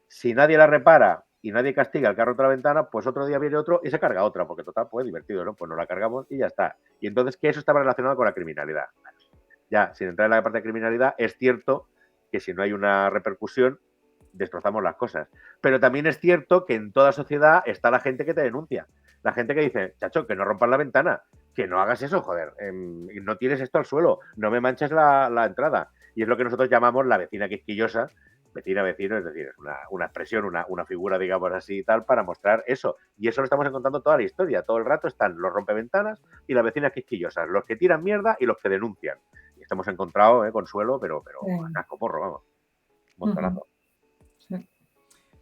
si nadie la repara y nadie castiga al que ha roto la ventana, pues otro día viene otro y se carga otra, porque total, pues divertido, ¿no? Pues nos la cargamos y ya está. Y entonces que eso estaba relacionado con la criminalidad. Ya, sin entrar en la parte de criminalidad, es cierto que si no hay una repercusión, destrozamos las cosas. Pero también es cierto que en toda sociedad está la gente que te denuncia. La gente que dice, chacho, que no rompas la ventana, que no hagas eso, joder, no tires esto al suelo, no me manches la entrada. Y es lo que nosotros llamamos la vecina quisquillosa, vecino, es decir, es una expresión, una figura, digamos así, tal, para mostrar eso. Y eso lo estamos encontrando toda la historia. Todo el rato están los rompeventanas y las vecinas quisquillosas, los que tiran mierda y los que denuncian. Y esto hemos encontrado Consuelo, pero a casco porro, vamos. Montonazo. Sí.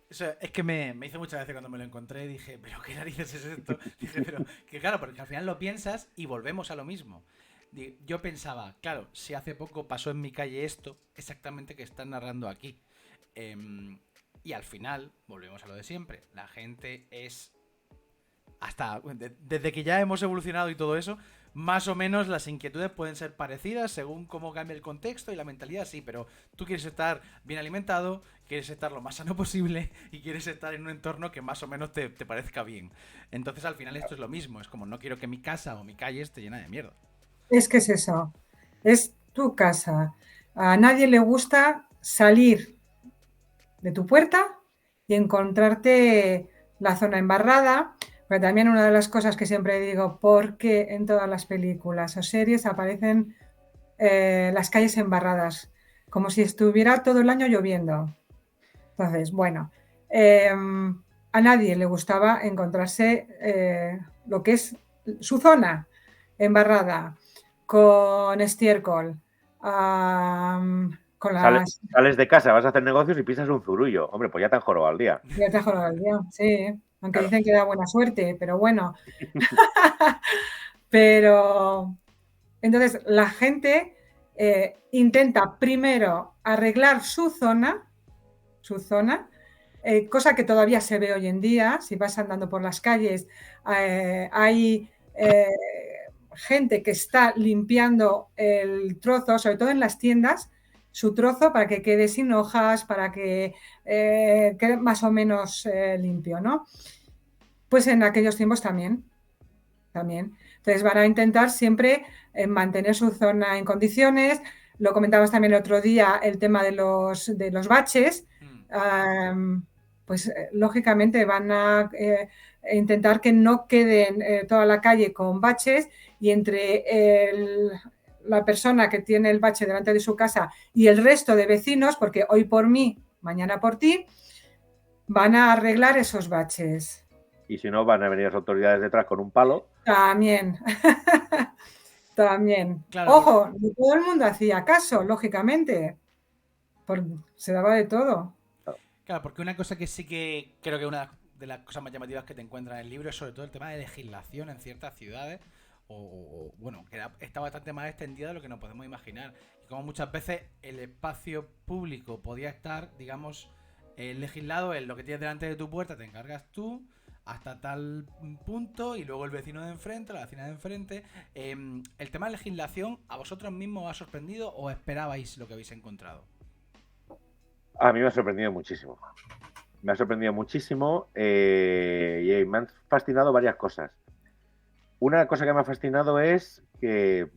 Eso es que me hizo mucha gracia cuando me lo encontré. Dije, pero qué narices es esto. Dije, pero que claro, porque al final lo piensas y volvemos a lo mismo. Yo pensaba, claro, si hace poco pasó en mi calle esto, exactamente que están narrando aquí. Y al final, volvemos a lo de siempre. La gente es... desde que ya hemos evolucionado y todo eso, más o menos las inquietudes pueden ser parecidas según cómo cambia el contexto y la mentalidad, sí, pero tú quieres estar bien alimentado, quieres estar lo más sano posible y quieres estar en un entorno que más o menos te parezca bien. Entonces al final esto es lo mismo, es como no quiero que mi casa o mi calle esté llena de mierda. Es que es eso, es tu casa. A nadie le gusta salir de tu puerta y encontrarte la zona embarrada. Pero también una de las cosas que siempre digo, porque en todas las películas o series aparecen las calles embarradas, como si estuviera todo el año lloviendo. Entonces, bueno, a nadie le gustaba encontrarse lo que es su zona embarrada, con estiércol, con las... Sales de casa, vas a hacer negocios y pisas un zurullo. Hombre, pues ya te han jorobado al día. Ya te ha jorobado el día, sí. Aunque claro, dicen que da buena suerte, pero bueno. Pero Entonces, la gente intenta primero arreglar su zona, cosa que todavía se ve hoy en día. Si vas andando por las calles, hay gente que está limpiando el trozo, sobre todo en las tiendas, su trozo para que quede sin hojas, para que quede más o menos limpio, ¿no? Pues en aquellos tiempos también. Entonces van a intentar siempre mantener su zona en condiciones. Lo comentabas también el otro día, el tema de los baches. Pues lógicamente van a intentar que no queden toda la calle con baches, y entre la persona que tiene el bache delante de su casa y el resto de vecinos, porque hoy por mí, mañana por ti, van a arreglar esos baches. Y si no, van a venir las autoridades detrás con un palo. También. También. Claro, Ojo, no todo el mundo hacía caso, lógicamente. Se daba de todo. Claro, porque una cosa que sí que creo que una de las cosas más llamativas que te encuentras en el libro es sobre todo el tema de legislación en ciertas ciudades, bueno, que está bastante más extendida de lo que nos podemos imaginar. Y como muchas veces el espacio público podía estar, digamos, legislado en lo que tienes delante de tu puerta, te encargas tú hasta tal punto, y luego el vecino de enfrente, la vecina de enfrente. ¿El tema de legislación a vosotros mismos os ha sorprendido o esperabais lo que habéis encontrado? A mí me ha sorprendido muchísimo. Me ha sorprendido muchísimo y me han fascinado varias cosas. Una cosa que me ha fascinado es que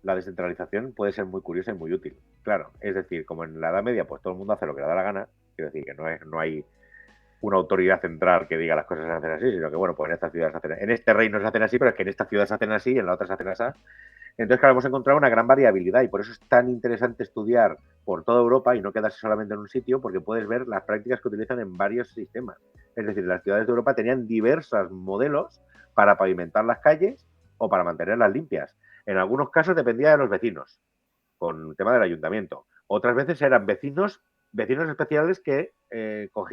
la descentralización puede ser muy curiosa y muy útil. Claro, es decir, como en la Edad Media, pues todo el mundo hace lo que le da la gana. Quiero decir que no hay una autoridad central que diga las cosas se hacen así, sino que, bueno, pues en estas ciudades se hacen, en este reino se hacen así, pero es que en esta ciudad se hacen así y en la otra se hacen así. Entonces, claro, hemos encontrado una gran variabilidad, y por eso es tan interesante estudiar por toda Europa y no quedarse solamente en un sitio, porque puedes ver las prácticas que utilizan en varios sistemas. Es decir, las ciudades de Europa tenían diversos modelos para pavimentar las calles o para mantenerlas limpias. En algunos casos dependía de los vecinos, con el tema del ayuntamiento. Otras veces eran vecinos especiales que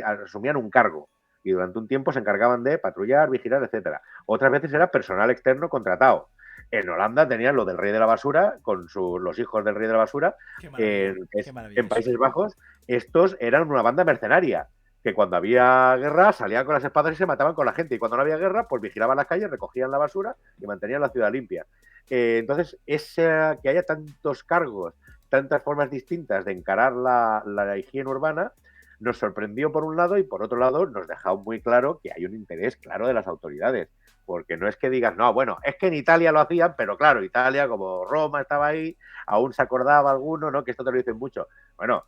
asumían un cargo y durante un tiempo se encargaban de patrullar, vigilar, etcétera. Otras veces era personal externo contratado. En Holanda tenían lo del rey de la basura, con los hijos del rey de la basura. En Países Bajos, estos eran una banda mercenaria, que cuando había guerra salían con las espadas y se mataban con la gente, y cuando no había guerra, pues vigilaban las calles, recogían la basura y mantenían la ciudad limpia. Entonces, que haya tantos cargos, tantas formas distintas de encarar la higiene urbana, nos sorprendió por un lado, y por otro lado nos dejó muy claro que hay un interés claro de las autoridades. Porque no es que digas, no, bueno, es que en Italia lo hacían, pero claro, Italia, como Roma estaba ahí, aún se acordaba alguno, ¿no? Que esto te lo dicen mucho. Bueno,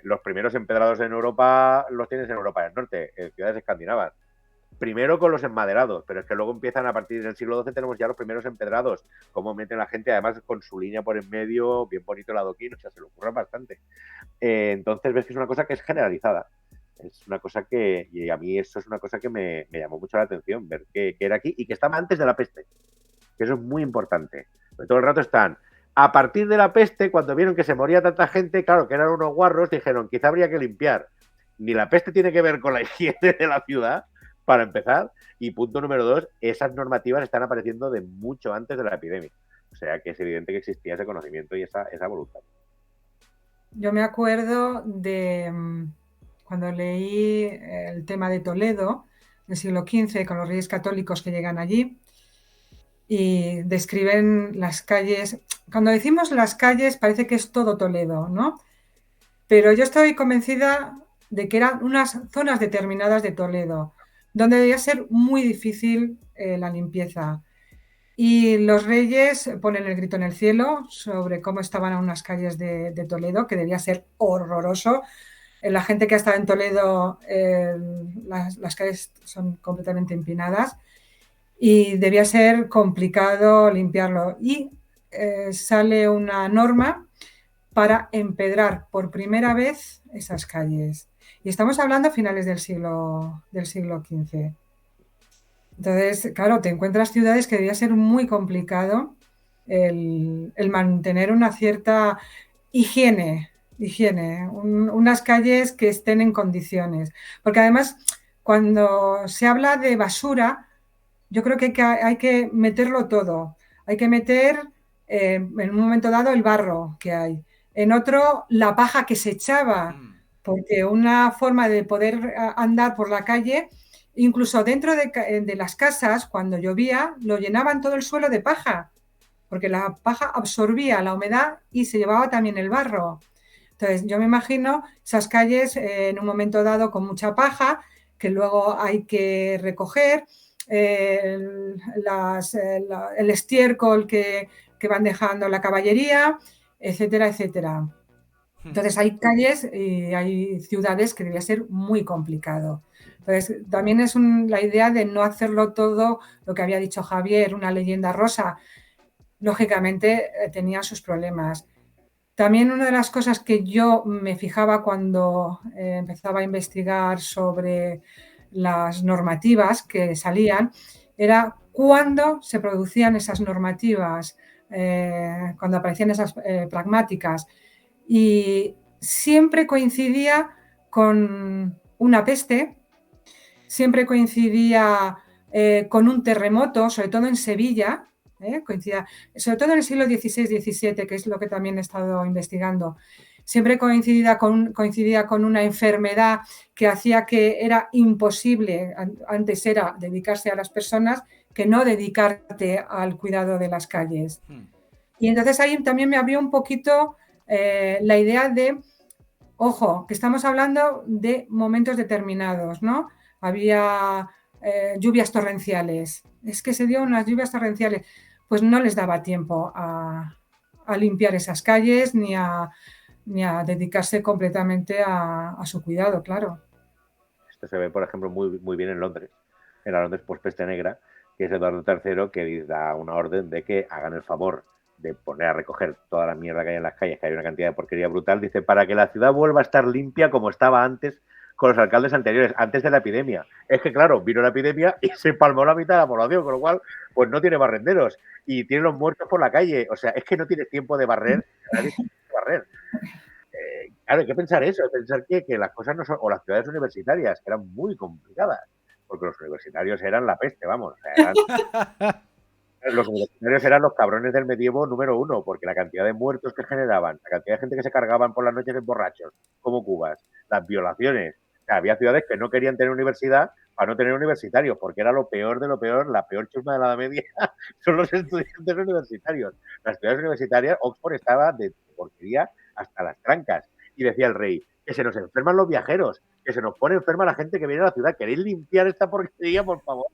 los primeros empedrados en Europa los tienes en Europa del Norte, en ciudades escandinavas. Primero con los enmaderados, pero es que luego empiezan a partir del siglo XII, tenemos ya los primeros empedrados, cómo meten la gente, además con su línea por en medio, bien bonito el adoquín, o sea, se lo ocurre bastante. Entonces ves que es una cosa que es generalizada. Es una cosa que, y a mí eso es una cosa que me llamó mucho la atención, ver que era aquí y que estaba antes de la peste, que eso es muy importante. Porque todo el rato están, a partir de la peste, cuando vieron que se moría tanta gente, claro, que eran unos guarros, dijeron, quizá habría que limpiar. Ni la peste tiene que ver con la higiene de la ciudad, para empezar, y punto número 2, esas normativas están apareciendo de mucho antes de la epidemia. O sea que es evidente que existía ese conocimiento y esa voluntad. Yo me acuerdo de cuando leí el tema de Toledo, del siglo XV, con los reyes católicos que llegan allí y describen las calles. Cuando decimos las calles parece que es todo Toledo, ¿no? Pero yo estoy convencida de que eran unas zonas determinadas de Toledo, donde debía ser muy difícil la limpieza. Y los reyes ponen el grito en el cielo sobre cómo estaban unas calles de Toledo, que debía ser horroroso. La gente que ha estado en Toledo, las calles son completamente empinadas y debía ser complicado limpiarlo. Y sale una norma para empedrar por primera vez esas calles. Y estamos hablando a finales del siglo XV. Entonces, claro, te encuentras ciudades que debía ser muy complicado el mantener una cierta higiene, unas calles que estén en condiciones. Porque además, cuando se habla de basura, yo creo que hay que meterlo todo. Hay que meter en un momento dado el barro que hay, en otro la paja que se echaba, porque una forma de poder andar por la calle, incluso dentro de las casas, cuando llovía, lo llenaban todo el suelo de paja, porque la paja absorbía la humedad y se llevaba también el barro. Entonces, yo me imagino esas calles en un momento dado con mucha paja, que luego hay que recoger, el estiércol que van dejando la caballería, etcétera, etcétera. Entonces hay calles y hay ciudades que debía ser muy complicado. Entonces también es la idea de no hacerlo todo, lo que había dicho Javier, una leyenda rosa. Lógicamente tenía sus problemas. También una de las cosas que yo me fijaba cuando empezaba a investigar sobre las normativas que salían era cuándo se producían esas normativas, cuando aparecían esas pragmáticas. Y siempre coincidía con una peste, siempre coincidía con un terremoto, sobre todo en Sevilla, coincidía, sobre todo en el siglo XVI-XVII, que es lo que también he estado investigando. Siempre coincidía con una enfermedad que hacía que era imposible, antes era dedicarse a las personas, que no dedicarte al cuidado de las calles. Y entonces ahí también me abrió un poquito la idea de, ojo, que estamos hablando de momentos determinados, ¿no? Había lluvias torrenciales, es que se dio unas lluvias torrenciales, pues no les daba tiempo a limpiar esas calles ni a dedicarse completamente a su cuidado, claro. Esto se ve, por ejemplo, muy bien en Londres, en la Londres post-peste negra, que es Eduardo III que da una orden de que hagan el favor de poner a recoger toda la mierda que hay en las calles, que hay una cantidad de porquería brutal, dice, para que la ciudad vuelva a estar limpia como estaba antes con los alcaldes anteriores, antes de la epidemia. Es que, claro, vino la epidemia y se palmó la mitad de la población, con lo cual, pues no tiene barrenderos y tiene los muertos por la calle. O sea, es que no tienes tiempo de barrer, nadie tiene que barrer. Claro, hay que pensar eso, pensar que las cosas no son, o las ciudades universitarias, que eran muy complicadas, porque los universitarios eran la peste, vamos. O sea, los universitarios eran los cabrones del medievo número uno, porque la cantidad de muertos que generaban, la cantidad de gente que se cargaban por las noches en borrachos, como cubas, las violaciones. O sea, había ciudades que no querían tener universidad para no tener universitarios, porque era lo peor de lo peor, la peor chusma de la Edad Media son los estudiantes universitarios. Las ciudades universitarias, Oxford estaba de porquería hasta las trancas. Y decía el rey, que se nos enferman los viajeros, que se nos pone enferma la gente que viene a la ciudad. ¿Queréis limpiar esta porquería, por favor?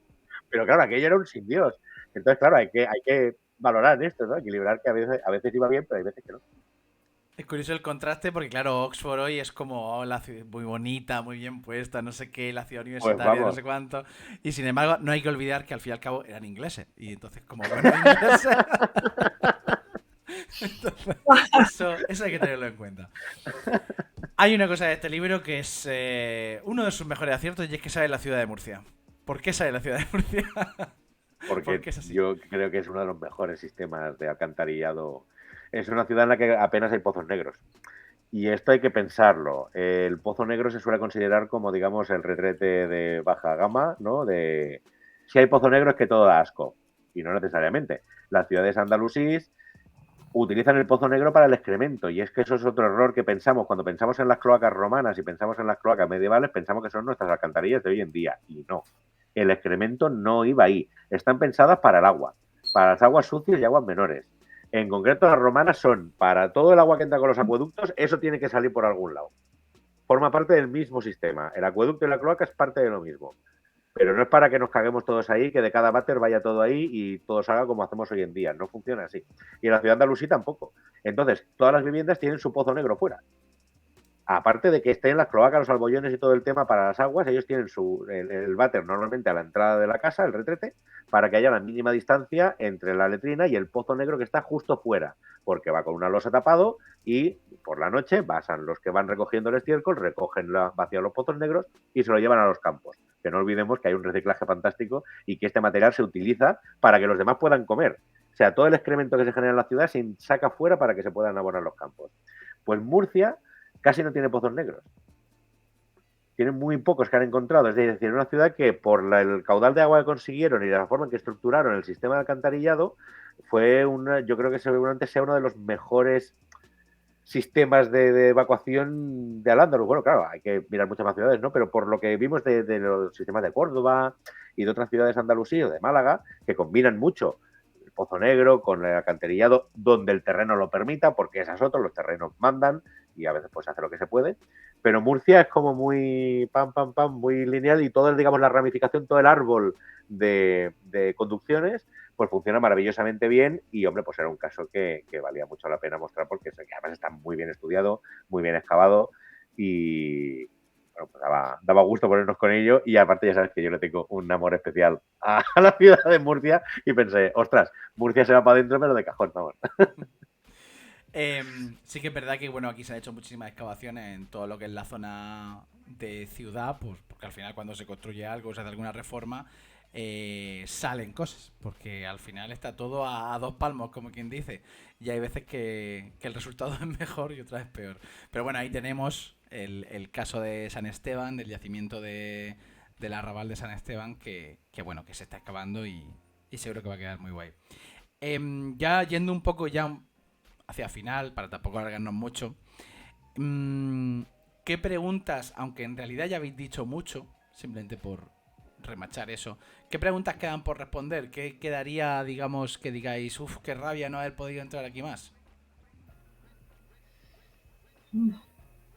Pero claro, aquello era un sin Dios. Entonces, claro, hay que valorar esto, ¿no? Equilibrar que a veces iba bien, pero hay veces que no. Es curioso el contraste porque, claro, Oxford hoy es como la ciudad muy bonita, muy bien puesta, no sé qué, la ciudad Pues universitaria, no vamos. sé cuánto. Y sin embargo, no hay que olvidar que al fin y al cabo eran ingleses. Y entonces, como buenos ingleses. Entonces, eso hay que tenerlo en cuenta. Hay una cosa de este libro que es uno de sus mejores aciertos y es que sale la ciudad de Murcia. ¿Por qué sale la ciudad de Murcia? Porque es así. yo creo que es uno de los mejores sistemas de alcantarillado. Es una ciudad en la que apenas hay pozos negros. Y esto hay que pensarlo. El pozo negro se suele considerar como, digamos, el retrete de baja gama, ¿no? De si hay pozo negro es que todo da asco. Y no necesariamente. Las ciudades andalusíes utilizan el pozo negro para el excremento. Y es que eso es otro error que pensamos. Cuando pensamos en las cloacas romanas y pensamos en las cloacas medievales, pensamos que son nuestras alcantarillas de hoy en día. Y no. El excremento no iba ahí. Están pensadas para el agua, para las aguas sucias y aguas menores. En concreto, las romanas son para todo el agua que entra con los acueductos, eso tiene que salir por algún lado. Forma parte del mismo sistema. El acueducto y la cloaca es parte de lo mismo. Pero no es para que nos caguemos todos ahí, que de cada váter vaya todo ahí y todo salga como hacemos hoy en día. No funciona así. Y en la ciudad de Andalusí tampoco. Entonces, todas las viviendas tienen su pozo negro fuera. Aparte de que estén las cloacas, los albollones y todo el tema para las aguas, ellos tienen el váter normalmente a la entrada de la casa, el retrete, para que haya la mínima distancia entre la letrina y el pozo negro que está justo fuera, porque va con una losa tapado y por la noche pasan los que van recogiendo el estiércol, recogen vacían los pozos negros y se lo llevan a los campos. Que no olvidemos que hay un reciclaje fantástico y que este material se utiliza para que los demás puedan comer. O sea, todo el excremento que se genera en la ciudad se saca fuera para que se puedan abonar los campos. Pues Murcia casi no tiene pozos negros. Tienen muy pocos que han encontrado. Es decir, una ciudad que por el caudal de agua que consiguieron y la forma en que estructuraron el sistema de alcantarillado, yo creo que seguramente sea uno de los mejores sistemas de evacuación de Al-Ándalus. Bueno, claro, hay que mirar muchas más ciudades, ¿no? Pero por lo que vimos de los sistemas de Córdoba y de otras ciudades andalusíes o de Málaga, que combinan mucho el Pozo Negro con el alcantarillado donde el terreno lo permita, porque esas otras, los terrenos mandan y a veces pues hace lo que se puede. Pero Murcia es como muy pam, pam, pam, muy lineal y todo, digamos, la ramificación, todo el árbol de conducciones pues funciona maravillosamente bien y, hombre, pues era un caso que valía mucho la pena mostrar porque además está muy bien estudiado, muy bien excavado y, bueno, pues daba gusto ponernos con ello y aparte ya sabes que yo le tengo un amor especial a la ciudad de Murcia y pensé, ostras, Murcia se va para adentro pero de cajón, vamos. Sí que es verdad que, bueno, aquí se han hecho muchísimas excavaciones en todo lo que es la zona de ciudad, pues porque al final cuando se construye algo, se hace alguna reforma, salen cosas, porque al final está todo a dos palmos, como quien dice, y hay veces que el resultado es mejor y otras es peor. Pero bueno, ahí tenemos el caso de San Esteban, del yacimiento del arrabal de San Esteban, que bueno, que se está excavando y seguro que va a quedar muy guay. Ya yendo un poco ya hacia final, para tampoco alargarnos mucho, ¿qué preguntas, aunque en realidad ya habéis dicho mucho, simplemente por remachar eso, qué preguntas quedan por responder? ¿Qué quedaría, digamos, que digáis, uff, qué rabia no haber podido entrar aquí más?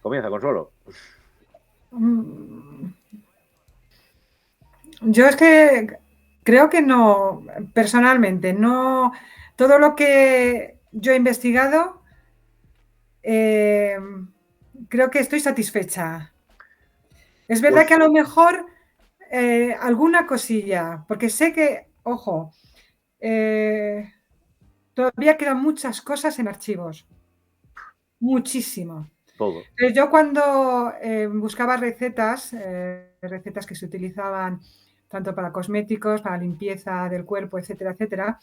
Comienza, Consuelo. Yo es que creo que no, personalmente, no, todo lo que yo he investigado, creo que estoy satisfecha. Es verdad Pues que a lo mejor alguna cosilla, porque sé que, ojo, todavía quedan muchas cosas en archivos, muchísimo. todo. Pero yo cuando buscaba recetas, recetas que se utilizaban tanto para cosméticos, para limpieza del cuerpo, etcétera, etcétera,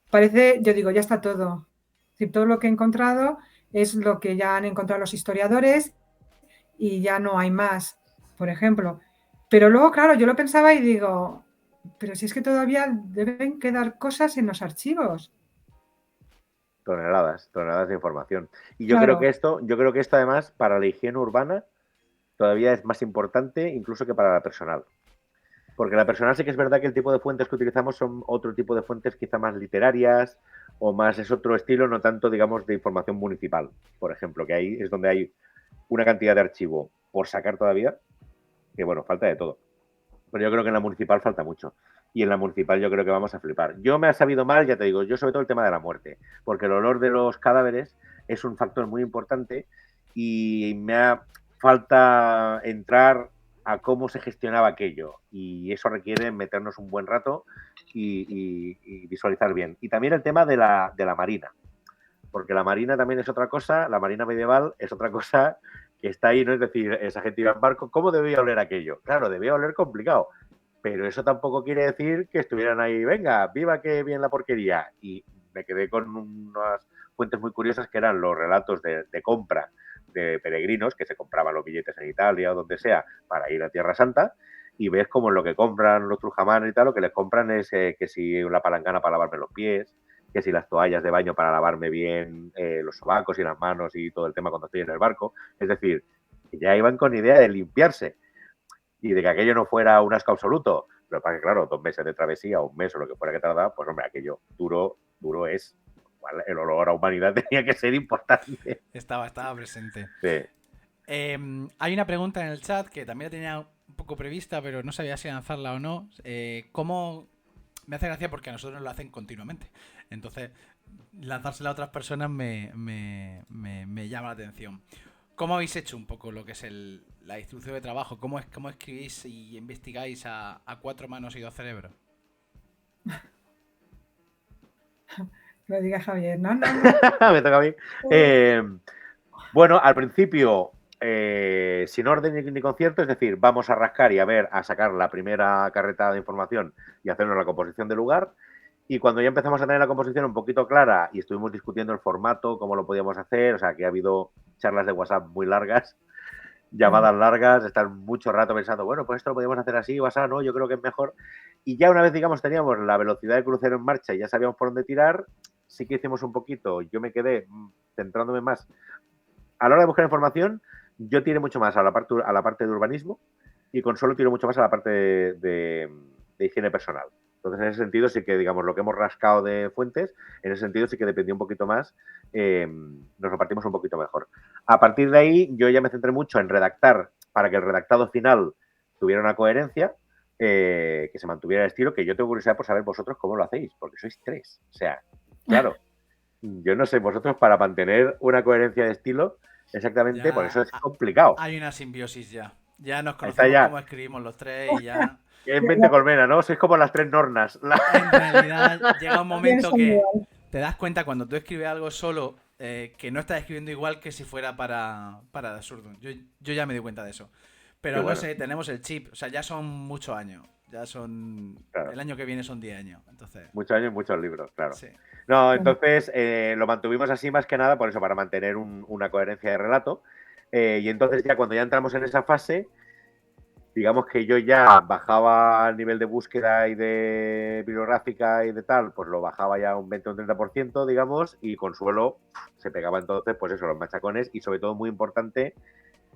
parece, yo digo, ya está todo. Es decir, todo lo que he encontrado es lo que ya han encontrado los historiadores y ya no hay más, por ejemplo. Pero luego, claro, yo lo pensaba y digo, pero si es que todavía deben quedar cosas en los archivos. Toneladas de información. Y Claro, yo creo que esto además para la higiene urbana todavía es más importante incluso que para la personal. Porque la personal sí que es verdad que el tipo de fuentes que utilizamos son otro tipo de fuentes quizá más literarias o más es otro estilo, no tanto, digamos, de información municipal, por ejemplo, que ahí es donde hay una cantidad de archivo por sacar todavía, que bueno, falta de todo. Pero yo creo que en la municipal falta mucho. Y en la municipal yo creo que vamos a flipar. Yo me ha sabido mal, ya te digo, yo sobre todo el tema de la muerte, porque el olor de los cadáveres es un factor muy importante y falta entrar a cómo se gestionaba aquello. Y eso requiere meternos un buen rato y visualizar bien. Y también el tema de la marina, porque la marina también es otra cosa, la marina medieval es otra cosa que está ahí, ¿no? Es decir, esa gente iba en barco, ¿cómo debía oler aquello? Claro, debía oler complicado, pero eso tampoco quiere decir que estuvieran ahí, venga, viva que bien la porquería. Y me quedé con unas fuentes muy curiosas que eran los relatos de compra de peregrinos que se compraban los billetes en Italia o donde sea para ir a Tierra Santa y ves como lo que compran los trujamanos y tal, lo que les compran es que si la palangana para lavarme los pies, que si las toallas de baño para lavarme bien los sobacos y las manos y todo el tema cuando estoy en el barco. Es decir, que ya iban con idea de limpiarse y de que aquello no fuera un asco absoluto. Pero para que, claro, 2 meses de travesía, un mes o lo que fuera que tardaba, pues hombre, aquello duro es. El olor a humanidad tenía que ser importante. Estaba presente. Sí. Hay una pregunta en el chat que también la tenía un poco prevista, pero no sabía si lanzarla o no. ¿Cómo? Me hace gracia porque a nosotros nos lo hacen continuamente. Entonces, lanzársela a otras personas me llama la atención. ¿Cómo habéis hecho un poco lo que es la instrucción de trabajo? ¿Cómo escribís y investigáis a 4 manos y 2 cerebros? que lo diga Javier, ¿no? Me toca a mí. Bueno, al principio, sin orden ni concierto, es decir, vamos a rascar y a sacar la primera carreta de información y hacernos la composición del lugar. Y cuando ya empezamos a tener la composición un poquito clara y estuvimos discutiendo el formato, cómo lo podíamos hacer, o sea, que ha habido charlas de WhatsApp muy largas, llamadas largas, estar mucho rato pensando, bueno, pues esto lo podemos hacer así o así, no, yo creo que es mejor. Y ya una vez, digamos, teníamos la velocidad de crucero en marcha y ya sabíamos por dónde tirar, sí que hicimos un poquito, yo me quedé centrándome más. A la hora de buscar información, yo tiré mucho más a la parte de urbanismo y Consuelo tiró mucho más a la parte de higiene personal. Entonces, en ese sentido, sí que, digamos, lo que hemos rascado de fuentes, en ese sentido sí que dependía un poquito más, nos repartimos un poquito mejor. A partir de ahí, yo ya me centré mucho en redactar para que el redactado final tuviera una coherencia, que se mantuviera el estilo, que yo tengo curiosidad por saber vosotros cómo lo hacéis, porque sois 3. O sea, claro, yo no sé, vosotros para mantener una coherencia de estilo, exactamente, Ya, por eso es complicado. hay una simbiosis ya. Ya nos Ahí está conocemos ya. cómo escribimos los 3 y ya. Es 20 colmena, ¿no? Sois como las 3 Nornas. En realidad llega un momento Pienso que igual. te das cuenta cuando tú escribes algo solo que no estás escribiendo igual que si fuera para Absurdum. Yo ya me di cuenta de eso. Pero Qué no bueno. sé, tenemos el chip. O sea, ya son muchos años. Ya son... Claro. El año que viene son 10 años. Entonces, Muchos años y muchos libros, claro. sí. No, entonces lo mantuvimos así más que nada por eso, para mantener una coherencia de relato. Y entonces ya cuando ya entramos en esa fase, digamos que yo ya bajaba el nivel de búsqueda y de bibliográfica y de tal, pues lo bajaba ya un 20 o un 30%, digamos, y Consuelo se pegaba entonces, pues eso, los machacones y sobre todo muy importante,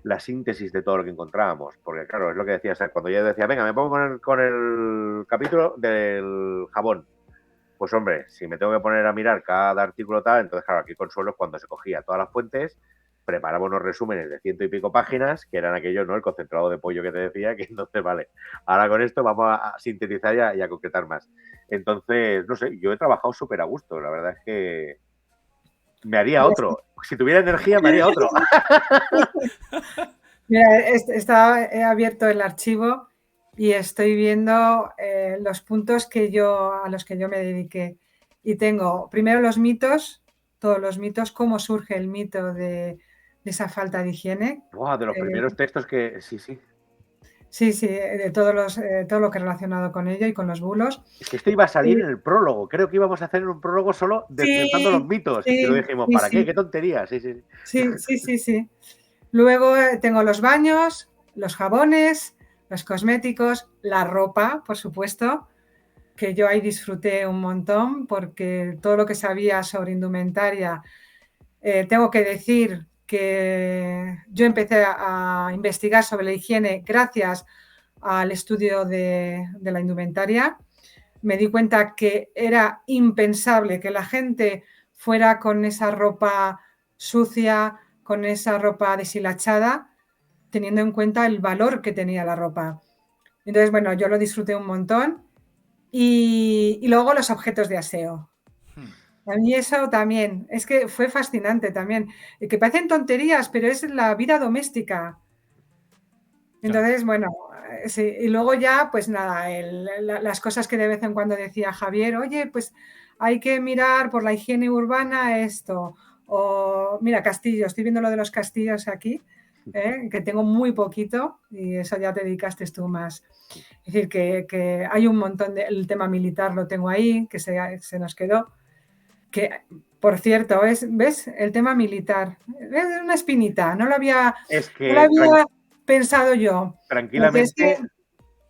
la síntesis de todo lo que encontrábamos. Porque claro, es lo que decía, o sea, cuando yo decía, venga, me pongo con el capítulo del jabón. Pues hombre, si me tengo que poner a mirar cada artículo tal, entonces claro, aquí Consuelo es cuando se cogía todas las fuentes, preparaba unos resúmenes de 100 y pico páginas, que eran aquellos, ¿no? El concentrado de pollo que te decía, que entonces, vale, ahora con esto vamos a sintetizar y a concretar más. Entonces, no sé, yo he trabajado súper a gusto, la verdad es que me haría otro. Si tuviera energía, me haría otro. Mira, he abierto el archivo y estoy viendo los puntos a los que yo me dediqué. Y tengo primero los mitos, todos los mitos, cómo surge el mito de esa falta de higiene. Wow, de los primeros textos que. Sí, sí. Sí, de todo lo que es relacionado con ello y con los bulos. Es que esto iba a salir Y, en el prólogo. Creo que íbamos a hacer un prólogo solo desmontando los sí, mitos. Y lo sí, dijimos, sí, ¿para qué? sí, ¿Qué tontería? Sí, sí. sí. Luego tengo los baños, los jabones, los cosméticos, la ropa, por supuesto, que yo ahí disfruté un montón porque todo lo que sabía sobre indumentaria, tengo que decir que yo empecé a investigar sobre la higiene gracias al estudio de la indumentaria. Me di cuenta que era impensable que la gente fuera con esa ropa sucia, con esa ropa deshilachada, teniendo en cuenta el valor que tenía la ropa. Entonces, bueno, yo lo disfruté un montón. Y luego los objetos de aseo. A mí eso también, es que fue fascinante también, que parecen tonterías, pero es la vida doméstica. Entonces, bueno, sí, y luego ya, pues nada, las cosas que de vez en cuando decía Javier, oye, pues hay que mirar por la higiene urbana esto, o mira, castillos, estoy viendo lo de los castillos aquí, que tengo muy poquito y eso ya te dedicaste tú más. Es decir, que hay un montón el tema militar lo tengo ahí, que se nos quedó, que por cierto, ¿ves? El tema militar, es una espinita, no lo había Es que pensado yo. Porque es que tranquilamente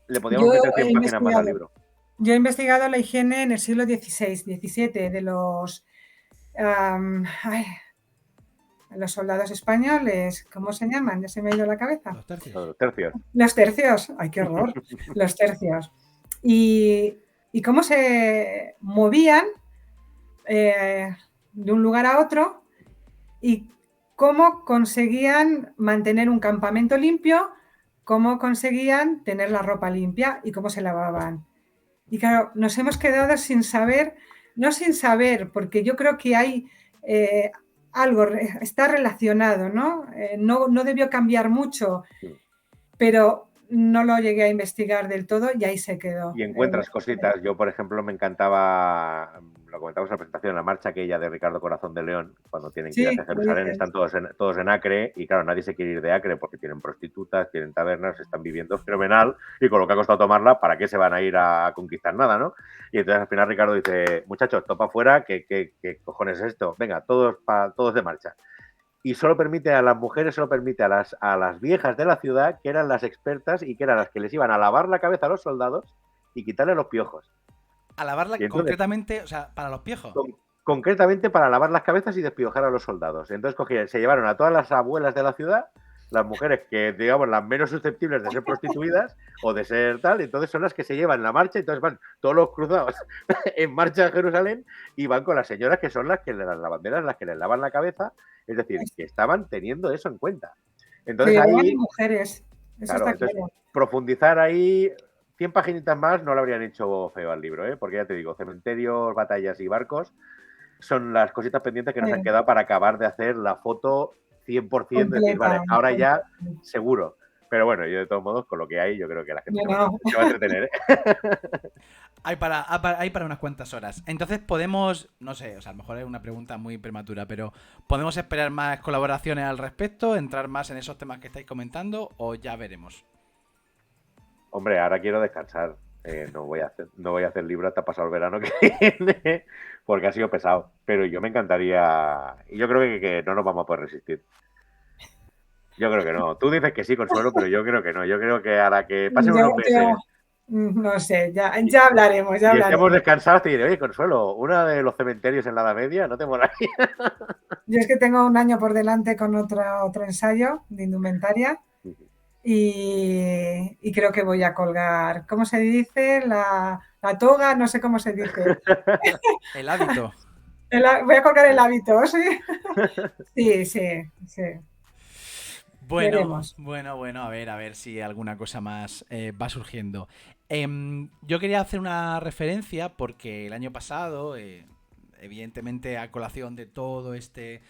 le podíamos yo meter he 100 páginas más al libro. yo he investigado la higiene en el siglo XVI, XVII, de los soldados españoles, ¿cómo se llaman? Ya se me ha ido la cabeza. Los tercios. Los tercios. Los tercios, ay, qué horror, los tercios. Y cómo se movían de un lugar a otro y cómo conseguían mantener un campamento limpio, cómo conseguían tener la ropa limpia y cómo se lavaban. Y claro, nos hemos quedado sin saber, no sin saber, porque yo creo que hay algo, está relacionado, ¿no? No debió cambiar mucho, pero no lo llegué a investigar del todo y ahí se quedó. Y encuentras cositas. Yo, por ejemplo, me encantaba, lo comentamos en la presentación, la marcha aquella de Ricardo Corazón de León, cuando tienen que ir Sí, hacia Jerusalén, están todos en Acre, y claro, nadie se quiere ir de Acre porque tienen prostitutas, tienen tabernas, están viviendo fenomenal, y con lo que ha costado tomarla, ¿para qué se van a ir a conquistar nada, no? Y entonces al final Ricardo dice, muchachos, topa afuera, ¿qué cojones es esto? Venga, todos de marcha. y solo permite a las mujeres, solo permite a las viejas de la ciudad, que eran las expertas y que eran las que les iban a lavar la cabeza a los soldados y quitarle los piojos. A lavarla Y entonces, concretamente, o sea, para los piojos. concretamente para lavar las cabezas y despiojar a los soldados. Entonces se llevaron a todas las abuelas de la ciudad, las mujeres que, digamos, las menos susceptibles de ser prostituidas o de ser tal, entonces son las que se llevan la marcha, entonces van todos los cruzados en marcha a Jerusalén y van con las señoras que son las que las lavanderas, las que les lavan la cabeza, es decir, que estaban teniendo eso en cuenta. Entonces ahí, mujeres, eso claro, está entonces claro. profundizar ahí 100 paginitas más no le habrían hecho feo al libro, ¿eh? Porque ya te digo, cementerios, batallas y barcos son las cositas pendientes que nos han quedado para acabar de hacer la foto 100%, de decir, vale, ahora ya seguro. Pero bueno, yo de todos modos, con lo que hay, yo creo que la gente se va a entretener, ¿eh? Hay para unas cuantas horas. Entonces podemos, no sé, o sea, a lo mejor es una pregunta muy prematura, pero ¿podemos esperar más colaboraciones al respecto? ¿Entrar más en esos temas que estáis comentando? ¿O ya veremos? Hombre, ahora quiero descansar. No voy a hacer libro hasta pasado el verano que viene, porque ha sido pesado. Pero yo me encantaría. Y yo creo que no nos vamos a poder resistir. Yo creo que no. Tú dices que sí, Consuelo, pero yo creo que no. Yo creo que a la que pasen unos meses. No sé, ya hablaremos. Y estemos descansados, te diré, oye, Consuelo, una de los cementerios en la Edad Media, ¿no te molaría? Yo es que tengo un año por delante con otro ensayo de indumentaria. Y creo que voy a colgar, ¿cómo se dice? La toga, no sé cómo se dice. El hábito. Voy a colgar el hábito, ¿sí? Sí. Bueno, a ver si alguna cosa más va surgiendo. Yo quería hacer una referencia porque el año pasado, evidentemente a colación de todo este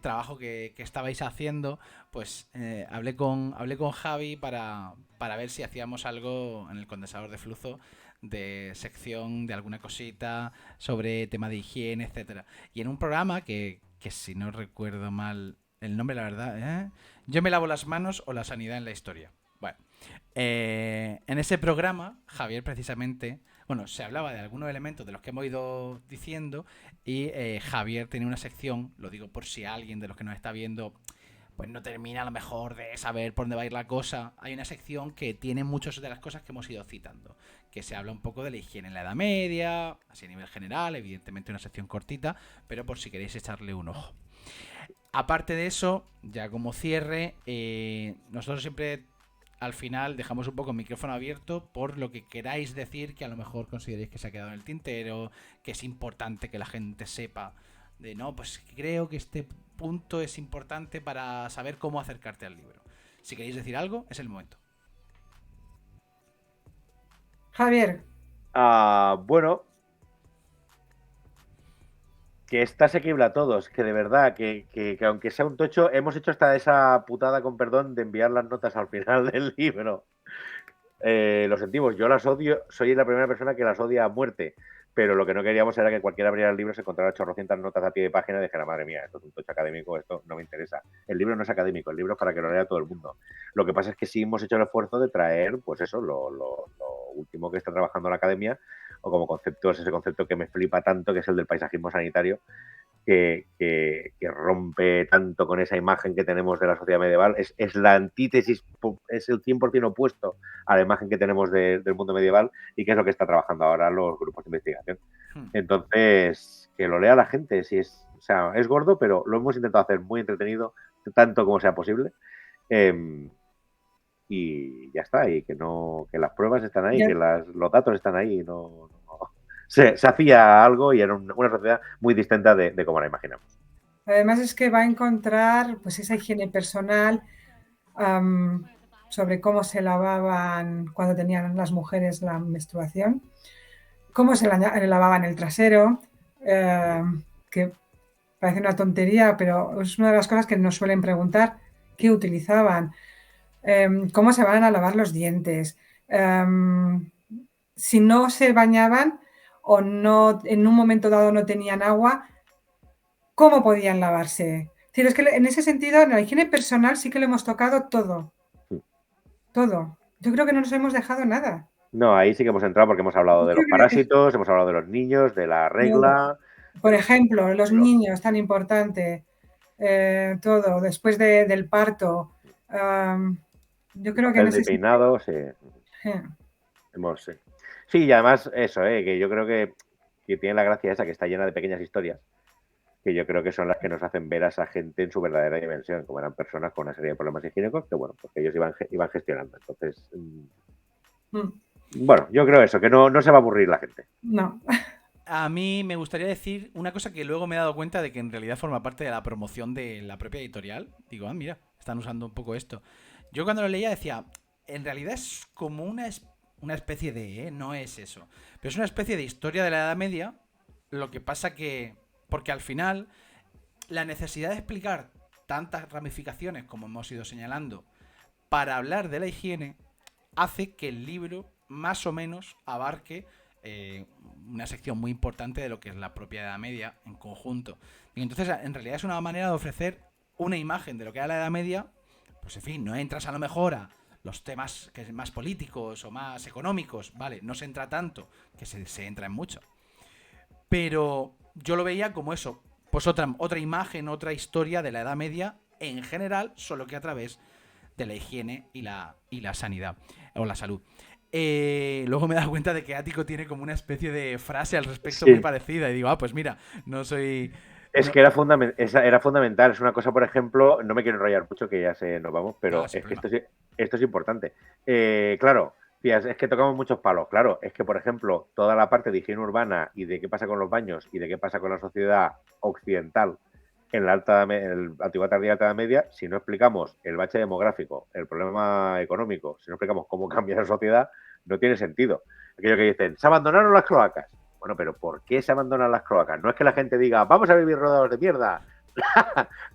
trabajo que estabais haciendo, pues hablé con Javi para ver si hacíamos algo en el condensador de flujo de sección de alguna cosita sobre tema de higiene, etcétera. Y en un programa que si no recuerdo mal el nombre, la verdad, Yo me lavo las manos o la sanidad en la historia. Bueno, en ese programa, Javier precisamente, bueno, se hablaba de algunos elementos de los que hemos ido diciendo y Javier tenía una sección, lo digo por si alguien de los que nos está viendo pues no termina a lo mejor de saber por dónde va a ir la cosa. Hay una sección que tiene muchas de las cosas que hemos ido citando, que se habla un poco de la higiene en la Edad Media, así a nivel general, evidentemente una sección cortita, pero por si queréis echarle un ojo. Aparte de eso, ya como cierre, nosotros siempre al final dejamos un poco el micrófono abierto por lo que queráis decir, que a lo mejor consideréis que se ha quedado en el tintero, que es importante que la gente sepa. Pues creo que este punto es importante para saber cómo acercarte al libro. Si queréis decir algo, es el momento. Javier. Bueno, que está asequible a todos, que de verdad, que aunque sea un tocho, hemos hecho hasta esa putada, con perdón, de enviar las notas al final del libro. Lo sentimos, yo las odio, soy la primera persona que las odia a muerte, pero lo que no queríamos era que cualquiera abriera el libro, se encontrara 800 notas a pie de página y dijera, madre mía, esto es un tocho académico, esto no me interesa. El libro no es académico, el libro es para que lo lea todo el mundo. Lo que pasa es que sí hemos hecho el esfuerzo de traer, pues eso, lo último que está trabajando la academia, o como concepto, es ese concepto que me flipa tanto, que es el del paisajismo sanitario, que rompe tanto con esa imagen que tenemos de la sociedad medieval. Es la antítesis, es el 100% opuesto a la imagen que tenemos del mundo medieval y que es lo que está trabajando ahora los grupos de investigación. Entonces, que lo lea la gente, es gordo, pero lo hemos intentado hacer muy entretenido, tanto como sea posible. Y ya está, y que las pruebas están ahí, que los datos están ahí, se hacía algo y era una sociedad muy distinta de cómo la imaginamos. Además es que va a encontrar pues esa higiene personal sobre cómo se lavaban cuando tenían las mujeres la menstruación, cómo se lavaban el trasero, que parece una tontería, pero es una de las cosas que nos suelen preguntar, ¿qué utilizaban? ¿Cómo se van a lavar los dientes? Si no se bañaban o no, en un momento dado no tenían agua, ¿cómo podían lavarse? Es que en ese sentido, en la higiene personal sí que le hemos tocado todo. Todo. Yo creo que no nos hemos dejado nada. No, ahí sí que hemos entrado porque hemos hablado de los parásitos, hemos hablado de los niños, de la regla. Por ejemplo, los niños, tan importante. todo, después del parto. Yo creo que El de necesito... peinado, sí. Sí. Sí, y además eso, que yo creo que tiene la gracia esa, que está llena de pequeñas historias, que yo creo que son las que nos hacen ver a esa gente en su verdadera dimensión, como eran personas con una serie de problemas higiénicos que, bueno, pues que ellos iban gestionando. Entonces, bueno, yo creo eso, que no se va a aburrir la gente. No. A mí me gustaría decir una cosa que luego me he dado cuenta de que en realidad forma parte de la promoción de la propia editorial. Digo, mira, están usando un poco esto. Yo cuando lo leía decía, en realidad es como una especie de... no es eso. Pero es una especie de historia de la Edad Media. Lo que pasa que... Porque al final, la necesidad de explicar tantas ramificaciones como hemos ido señalando para hablar de la higiene hace que el libro más o menos abarque una sección muy importante de lo que es la propia Edad Media en conjunto. Y entonces, en realidad es una manera de ofrecer una imagen de lo que era la Edad Media. Pues en fin, no entras a lo mejor a los temas que más políticos o más económicos, vale, no se entra tanto, que se entra en mucho. Pero yo lo veía como eso, pues otra imagen, otra historia de la Edad Media en general, solo que a través de la higiene y la sanidad, o la salud. Luego me he dado cuenta de que Ático tiene como una especie de frase al respecto muy parecida. Y digo, pues mira, no soy... Es que era fundamental. Es una cosa, por ejemplo, no me quiero enrollar mucho, que ya nos vamos, pero es que esto es importante. Claro, es que tocamos muchos palos. Claro, es que, por ejemplo, toda la parte de higiene urbana y de qué pasa con los baños y de qué pasa con la sociedad occidental en la antigua tardía alta media, si no explicamos el bache demográfico, el problema económico, si no explicamos cómo cambia la sociedad, no tiene sentido. Aquello que dicen, se abandonaron las cloacas. Bueno, pero ¿por qué se abandonan las cloacas? No es que la gente diga, vamos a vivir rodeados de mierda,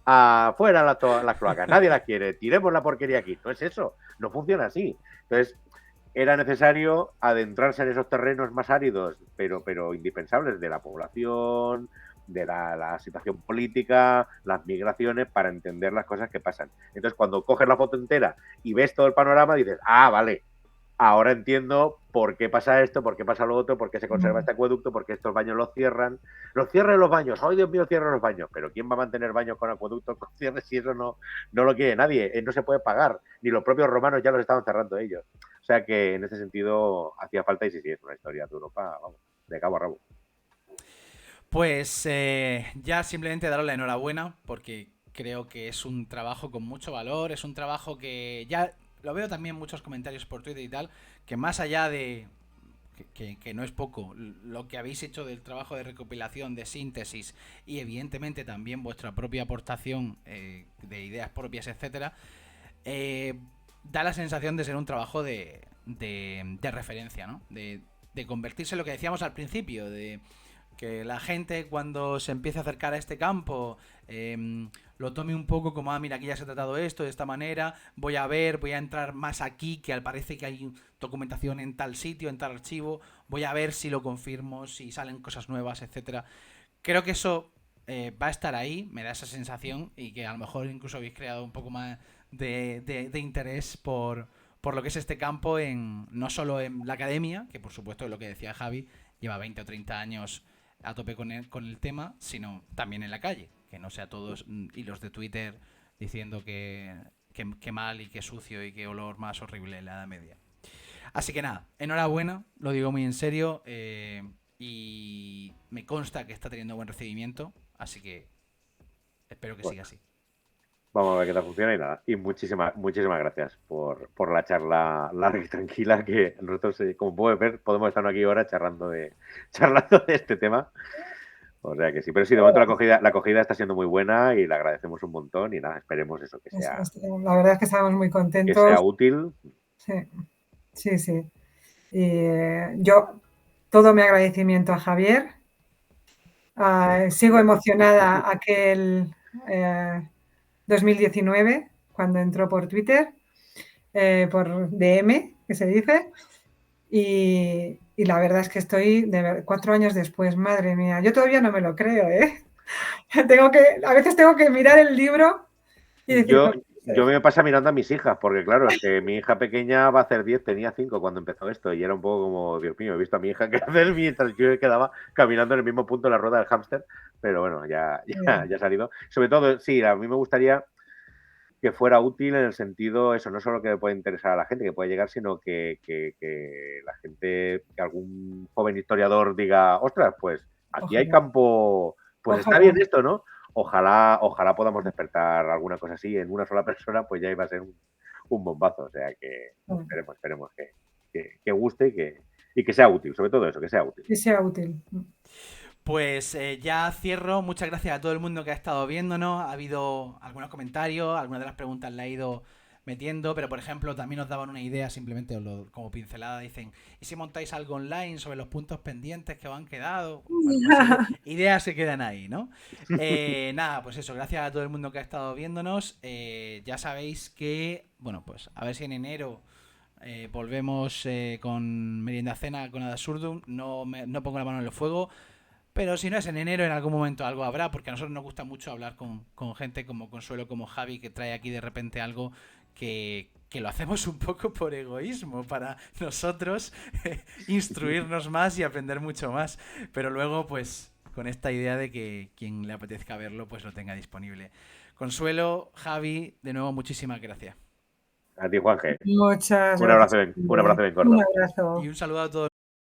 afuera las cloacas, nadie las quiere, tiremos la porquería aquí. No es eso, no funciona así. Entonces, era necesario adentrarse en esos terrenos más áridos, pero indispensables de la población, de la situación política, las migraciones, para entender las cosas que pasan. Entonces, cuando coges la foto entera y ves todo el panorama, dices, vale, ahora entiendo por qué pasa esto, por qué pasa lo otro, por qué se conserva este acueducto, por qué estos baños los cierran. Los cierran los baños. ¡Ay, Dios mío, cierran los baños! Pero ¿quién va a mantener baños con acueductos con cierres si eso no lo quiere nadie? No se puede pagar. Ni los propios romanos ya los estaban cerrando ellos. O sea que en ese sentido hacía falta, y sí, es una historia de Europa, vamos, de cabo a rabo. Pues ya simplemente daros la enhorabuena, porque creo que es un trabajo con mucho valor, es un trabajo que ya lo veo también muchos comentarios por Twitter y tal, que más allá de que no es poco lo que habéis hecho del trabajo de recopilación, de síntesis y evidentemente también vuestra propia aportación de ideas propias, etcétera, da la sensación de ser un trabajo de referencia, ¿no? De convertirse en lo que decíamos al principio, de que la gente cuando se empiece a acercar a este campo lo tome un poco como, mira, aquí ya se ha tratado esto de esta manera, voy a entrar más aquí, que parece que hay documentación en tal sitio, en tal archivo, voy a ver si lo confirmo, si salen cosas nuevas, etcétera. Creo que eso va a estar ahí, me da esa sensación, y que a lo mejor incluso habéis creado un poco más de interés por lo que es este campo, no solo en la academia, que por supuesto es lo que decía Javi, lleva 20 o 30 años a tope con el tema, sino también en la calle, que no sea todos hilos de Twitter diciendo que mal y que sucio y que olor más horrible en la Edad Media. Así que nada, enhorabuena, lo digo muy en serio, y me consta que está teniendo buen recibimiento, así que espero que siga así. Vamos a ver qué tal funciona y nada. Y muchísimas gracias por la charla larga y tranquila, que nosotros, como puedes ver, podemos estar aquí ahora charlando de este tema. O sea que sí, pero sí, de momento la acogida está siendo muy buena y la agradecemos un montón, y nada, esperemos eso, que sea... La verdad es que estamos muy contentos. Que sea útil. Sí. Y yo, todo mi agradecimiento a Javier. Sigo emocionada aquel 2019, cuando entró por Twitter, por DM, que se dice, y la verdad es que estoy 4 años después, madre mía, yo todavía no me lo creo, ¿eh? A veces tengo que mirar el libro y decir, Yo me pasa mirando a mis hijas, porque claro, es que mi hija pequeña va a hacer 10, tenía 5 cuando empezó esto, y era un poco como, Dios mío, he visto a mi hija crecer mientras yo quedaba caminando en el mismo punto de la rueda del hámster, pero bueno, ya ha salido. Sobre todo, sí, a mí me gustaría que fuera útil en el sentido, eso, no solo que puede interesar a la gente, que puede llegar, sino que la gente, que algún joven historiador diga, ostras, pues aquí hay campo, pues está bien esto, ¿no? Ojalá podamos despertar alguna cosa así en una sola persona, pues ya iba a ser un bombazo. O sea que esperemos que guste y que sea útil, sobre todo eso, que sea útil. Que sea útil. Pues ya cierro. Muchas gracias a todo el mundo que ha estado viéndonos. Ha habido algunos comentarios, algunas de las preguntas la he ido metiendo, pero por ejemplo también nos daban una idea, simplemente como pincelada, dicen, ¿y si montáis algo online sobre los puntos pendientes que os han quedado? Bueno, pues, ideas se quedan ahí, ¿no? Nada, pues eso, gracias a todo el mundo que ha estado viéndonos. Ya sabéis que, bueno, pues a ver si en enero volvemos con Merienda Cena con Ad Absurdum. No pongo la mano en el fuego. Pero si no es en enero, en algún momento algo habrá, porque a nosotros nos gusta mucho hablar con gente como Consuelo, como Javi, que trae aquí de repente algo que lo hacemos un poco por egoísmo, para nosotros instruirnos más y aprender mucho más. Pero luego, pues, con esta idea de que quien le apetezca verlo, pues lo tenga disponible. Consuelo, Javi, de nuevo, muchísimas gracias. A ti, Juanje. Muchas gracias. Un abrazo bien gordo. Un abrazo. Y un saludo a todos.